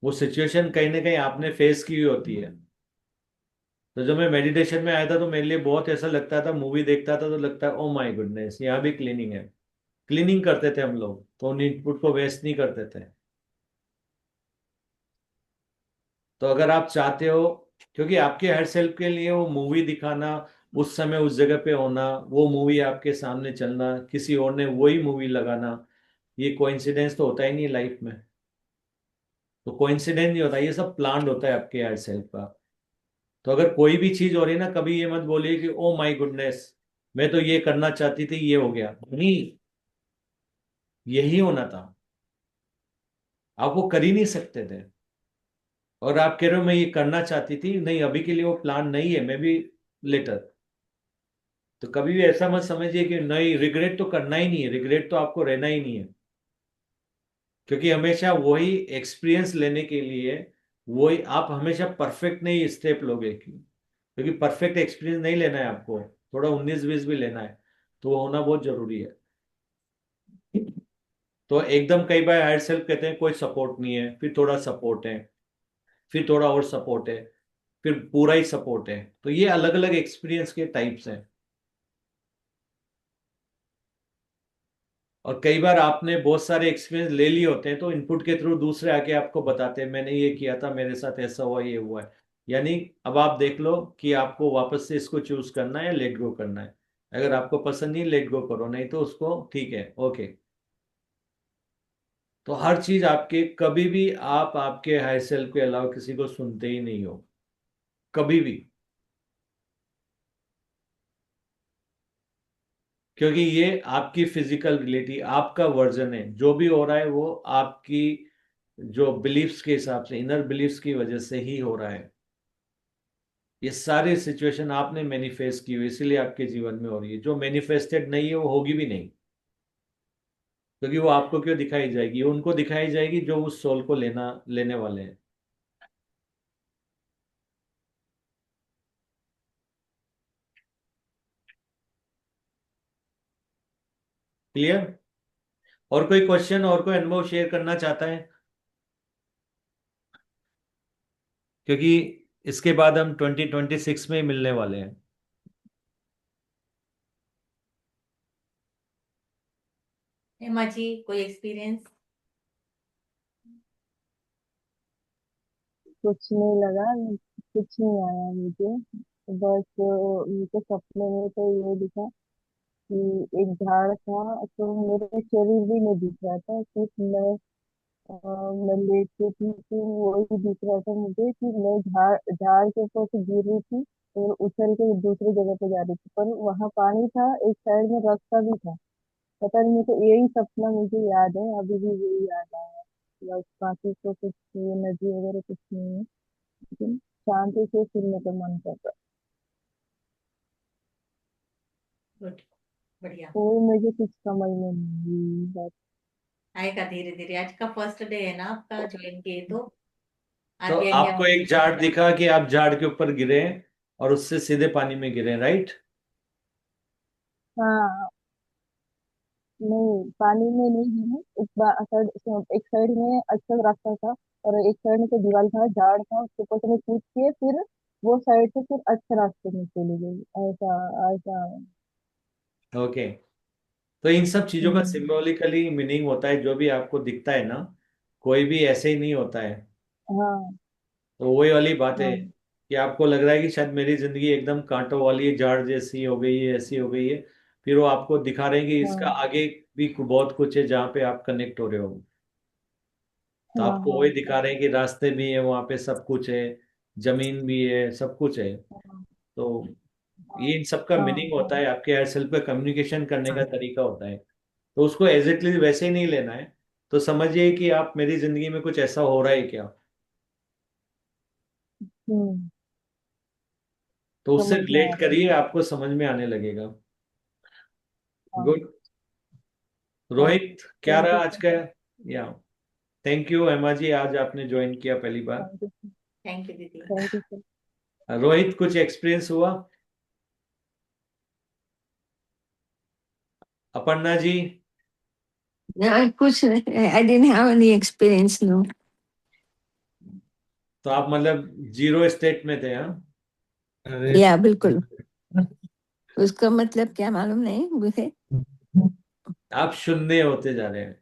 वो सिचुएशन कहीं ना कहीं आपने फेस की हुई होती है। तो जब मैं मेडिटेशन में आया था तो मेरे लिए बहुत ऐसा लगता था, मूवी देखता था तो लगता है ओ माय गुडनेस, यहाँ भी क्लीनिंग है। क्लीनिंग करते थे हम लोग, तो उन इनपुट को वेस्ट नहीं करते थे। तो अगर आप चाहते हो, क्योंकि आपके हर सेल्फ के लिए वो मूवी दिखाना, उस समय उस जगह पे होना, वो मूवी आपके सामने चलना, किसी और ने वही मूवी लगाना, ये कोइंसिडेंस तो होता ही नहीं लाइफ में। तो कोइंसिडेंस नहीं होता, ये सब प्लान्ड होता है आपके हर सेल्फ का। तो अगर कोई भी चीज हो रही है ना, कभी ये मत बोलिए कि ओ माय गुडनेस, मैं तो ये करना चाहती थी, ये हो गया नहीं। यही होना था। आप वो कर ही नहीं सकते थे। और आप कह रहे हो मैं ये करना चाहती थी, नहीं अभी के लिए वो प्लान नहीं है, मैं भी लेटर। तो कभी भी ऐसा मत समझिए कि नहीं, रिग्रेट तो करना ही नहीं है, रिग्रेट तो आपको रहना ही नहीं है। क्योंकि हमेशा वही एक्सपीरियंस लेने के लिए, वही आप हमेशा परफेक्ट नहीं स्टेप लोगे। क्योंकि परफेक्ट एक्सपीरियंस नहीं लेना है आपको, थोड़ा 19-20 भी लेना है। तो वो होना बहुत जरूरी है। तो एकदम कई बार हायर सेल्फ कहते हैं कोई सपोर्ट नहीं है, फिर थोड़ा सपोर्ट है, फिर थोड़ा और सपोर्ट है, फिर पूरा ही सपोर्ट है। तो ये अलग अलग एक्सपीरियंस के टाइप्स हैं। और कई बार आपने बहुत सारे एक्सपीरियंस ले लिए होते हैं, तो इनपुट के थ्रू दूसरे आके आपको बताते हैं मैंने ये किया था, मेरे साथ ऐसा हुआ, ये हुआ है। यानी अब आप देख लो कि आपको वापस से इसको चूज करना है या लेट गो करना है। अगर आपको पसंद नहीं, लेट गो करो, नहीं तो उसको ठीक है, ओके। तो हर चीज आपके, कभी भी आप आपके हायर सेल्फ के अलावा किसी को सुनते ही नहीं हो, कभी भी। क्योंकि ये आपकी फिजिकल रियलिटी, आपका वर्जन है। जो भी हो रहा है वो आपकी जो बिलीफ्स के हिसाब से, इनर बिलीफ्स की वजह से ही हो रहा है। ये सारी सिचुएशन आपने मैनिफेस्ट की हुई, इसीलिए आपके जीवन में हो रही है। जो मैनिफेस्टेड नहीं है वो होगी भी नहीं। क्योंकि वो आपको क्यों दिखाई जाएगी? वो उनको दिखाई जाएगी जो उस सोल को लेने वाले हैं। क्लियर? और कोई क्वेश्चन, और कोई अनुभव शेयर करना चाहता है? क्योंकि इसके बाद हम 2026 में ही मिलने वाले हैं। हेमा जी, कोई एक्सपीरियंस? कुछ नहीं लगा, कुछ नहीं आया मुझे। बस मुझे सपने में तो ये दिखा कि एक झाड़ था, तो मेरे शरीर भी नहीं दिख रहा था, सिर्फ मैं लेटी थी, तो वही दिख रहा था मुझे कि मैं झाड़ झाड़ के ऊपर से गिर रही थी और उछल के दूसरी जगह पे जा रही थी, पर वहां पानी था, एक साइड में रास्ता भी था। पता नहीं, मुझे यही सपना मुझे याद है, अभी भी यही याद आया। बस बाकी तो कुछ ये नदी वगैरह कुछ नहीं है, लेकिन शांति से सुनने का मन कर रहा गुड, बढ़िया। है। वो मुझे कुछ समझ में नहीं बात। आएगा धीरे धीरे, आज का फर्स्ट डे है ना आपका ज्वाइन किए, तो तो आगे आगे आपको एक झाड़ दिखा कि आप झाड़ के ऊपर गिरे और उससे सीधे पानी में गिरे, राइट? हाँ, नहीं पानी में नहीं गिरी। एक साइड में अच्छा रास्ता था, और एक साइड में तो दीवार था, झाड़ था, उसके ऊपर से मैं कूद के फिर वो साइड से फिर अच्छे रास्ते में चली गई। ऐसा ऐसा। ओके। तो इन सब चीजों का हम्म, सिंबॉलिकली मीनिंग होता है, जो भी आपको दिखता है ना, कोई भी ऐसे ही नहीं होता है। हाँ तो वही वाली बात है हाँ कि आपको लग रहा है कि शायद मेरी जिंदगी एकदम कांटों वाली है, झाड़ जैसी हो गई है, ऐसी हो गई है। फिर वो आपको दिखा रहे हैं कि इसका हाँ आगे भी बहुत कुछ है जहाँ पे आप कनेक्ट हो रहे हो। तो हाँ आपको हाँ वही दिखा रहे हैं कि रास्ते भी है वहाँ पे, सब कुछ है, जमीन भी है, सब कुछ है। हाँ तो ये इन सब का हाँ मीनिंग होता हाँ। है, आपके हायर सेल्फ पे कम्युनिकेशन करने का तरीका होता है। तो उसको एग्जैक्टली वैसे ही नहीं लेना है। तो समझिए कि आप, मेरी जिंदगी में कुछ ऐसा हो रहा है क्या, हम्म, तो उससे समझ में आ रिलेट रहा है। करिए, आपको समझ में आने लगेगा। हाँ गुड। हाँ। रोहित, क्या थैंक रहा यू आज सर। का? या थैंक यू हेमा जी, आज आपने ज्वाइन किया पहली बार। Thank you. थैंक यू दीदी। Thank you sir. रोहित, कुछ एक्सपीरियंस हुआ? अपर्णा जी? कुछ I didn't have any experience no. तो आप मतलब जीरो स्टेट में थे, हाँ? या बिल्कुल, उसका मतलब क्या मालूम नहीं मुझे। आप शून्य होते जा रहे हैं।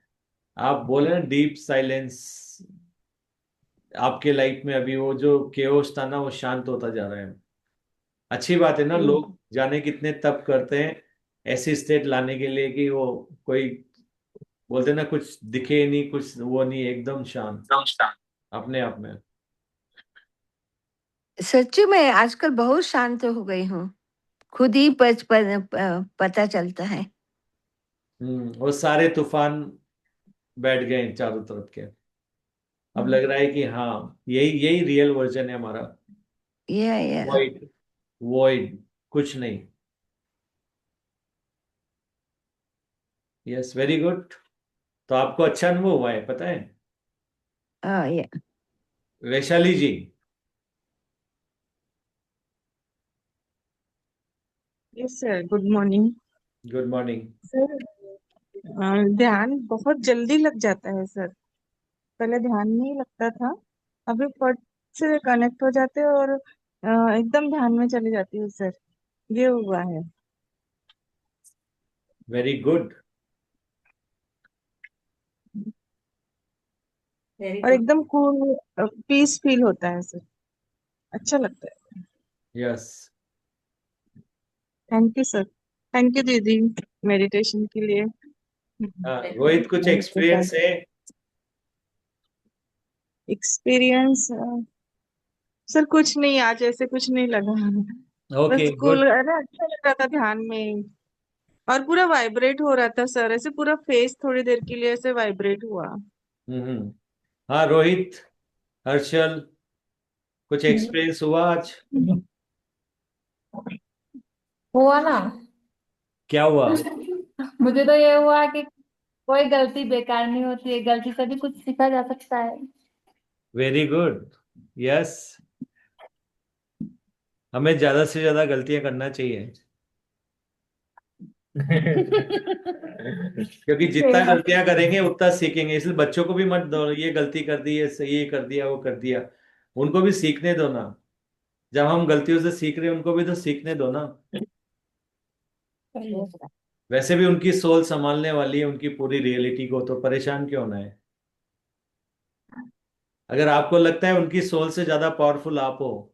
आप बोले ना डीप साइलेंस, आपके लाइफ में अभी वो जो केओस था ना, वो शांत होता जा रहा है। अच्छी बात है ना, लोग जाने कितने तप करते हैं ऐसी स्टेट लाने के लिए कि वो कोई बोलते ना, कुछ दिखे नहीं, कुछ वो नहीं, एकदम शांत अपने आप में। सच्ची में आजकल बहुत शांत हो गई हूँ, खुद ही पता चलता है। वो सारे तूफान बैठ गए हैं चारों तरफ के। अब लग रहा है कि हाँ, यही यही रियल वर्जन है हमारा। या वॉइड, वॉइड, कुछ नहीं। Yes, very good. तो आपको अच्छा अनुभव हुआ है, पता है? या Vaishali ji? Yes sir, good morning. Good morning. Sir, ध्यान बहुत जल्दी लग जाता है सर। पहले ध्यान नहीं लगता था, अभी फट से कनेक्ट हो जाते हैं और एकदम ध्यान में चली जाती हूँ सर। ये हुआ है। Very good. वेरी और गुड। एकदम कूल पीस फील होता है सर। अच्छा लगता है। Yes. Thank you sir. Thank you दीदी, मेडिटेशन के लिए। रोहित, कुछ ओके सर। एक्सपीरियंस है? एक्सपीरियंस सर कुछ नहीं, आज ऐसे कुछ नहीं लगा। ओके, बस गुड। कूल है ना, अच्छा लग रहा था ध्यान में। और पूरा वाइब्रेट हो रहा था सर, ऐसे पूरा फेस थोड़ी देर के लिए ऐसे वाइब्रेट हुआ। हम्म। हाँ रोहित, हर्षल, कुछ एक्सपीरियंस हुआ आज? हुआ ना। क्या हुआ? मुझे तो ये हुआ कि कोई गलती बेकार नहीं होती है, गलती से भी कुछ सीखा जा सकता है। Very good. यस, हमें ज्यादा से ज्यादा गलतियां करना चाहिए। क्योंकि जितना सेवा। गलतियां करेंगे उतना सीखेंगे, इसलिए बच्चों को भी मत दो ये गलती कर दी, ये सही, ये कर दिया, वो कर दिया। उनको भी सीखने दो ना। जब हम गलतियों से सीख रहे हैं, उनको भी तो सीखने दो ना। सही है। वैसे भी उनकी सोल संभालने वाली है उनकी पूरी रियलिटी को, तो परेशान क्यों होना है? अगर आपको लगता है उनकी सोल से ज्यादा पावरफुल आप हो,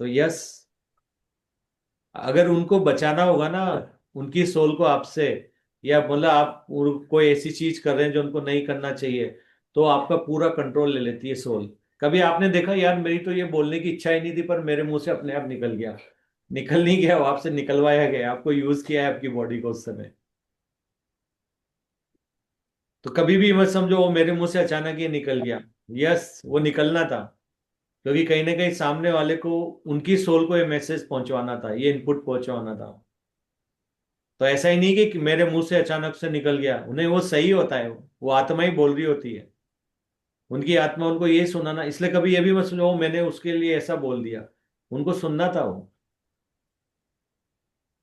तो यस, अगर उनको बचाना होगा ना, उनकी सोल को आपसे, या बोला आप कोई ऐसी चीज कर रहे हैं जो उनको नहीं करना चाहिए, तो आपका पूरा कंट्रोल ले लेती है सोल। कभी आपने देखा यार मेरी तो ये बोलने की इच्छा ही नहीं थी, पर मेरे मुंह से अपने आप निकल गया? निकल नहीं गया, वो आपसे निकलवाया गया, आपको यूज किया है आपकी बॉडी को उस समय। तो कभी भी मत समझो वो मेरे मुंह से अचानक ये निकल गया। यस, वो निकलना था, क्योंकि कहीं ना कहीं सामने वाले को, उनकी सोल को ये मैसेज पहुंचवाना था, ये इनपुट पहुंचवाना था। तो ऐसा ही नहीं कि मेरे मुंह से अचानक से निकल गया, उन्हें वो सही होता है, वो आत्मा ही बोल रही होती है। उनकी आत्मा उनको ये सुनाना, इसलिए कभी ये भी मत सोचो "ओ, मैंने उसके लिए ऐसा बोल दिया"। उनको सुनना था वो,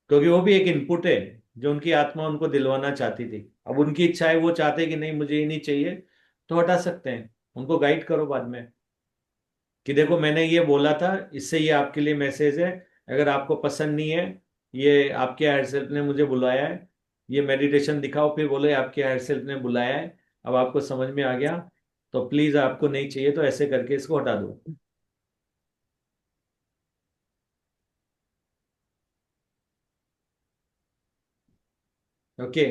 क्योंकि वो भी एक इनपुट है जो उनकी आत्मा उनको दिलवाना चाहती थी। अब उनकी इच्छा है, वो चाहते कि नहीं मुझे ये नहीं चाहिए, तो हटा सकते हैं। उनको गाइड करो बाद में कि देखो मैंने ये बोला था, इससे ये आपके लिए मैसेज है, अगर आपको पसंद नहीं है, ये आपके हायर सेल्फ ने मुझे बुलाया है, ये मेडिटेशन दिखाओ, फिर बोलो ये आपके हायर सेल्फ ने बुलाया है, अब आपको समझ में आ गया, तो प्लीज आपको नहीं चाहिए तो ऐसे करके इसको हटा दो। ओके।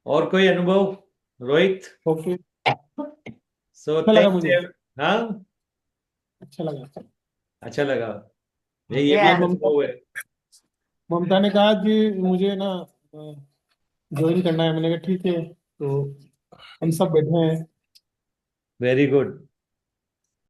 और कोई अनुभव, रोहित? ओके। सो अच्छा लगा थैंक्स। मुझे। हाँ, अच्छा लगा। अच्छा लगा। हाँ, ये भी या एक अनुभव है। ममता ने कहा कि मुझे ना ज्वाइन करना है। मैंने कहा ठीक है, तो हम सब बैठे हैं। Very good.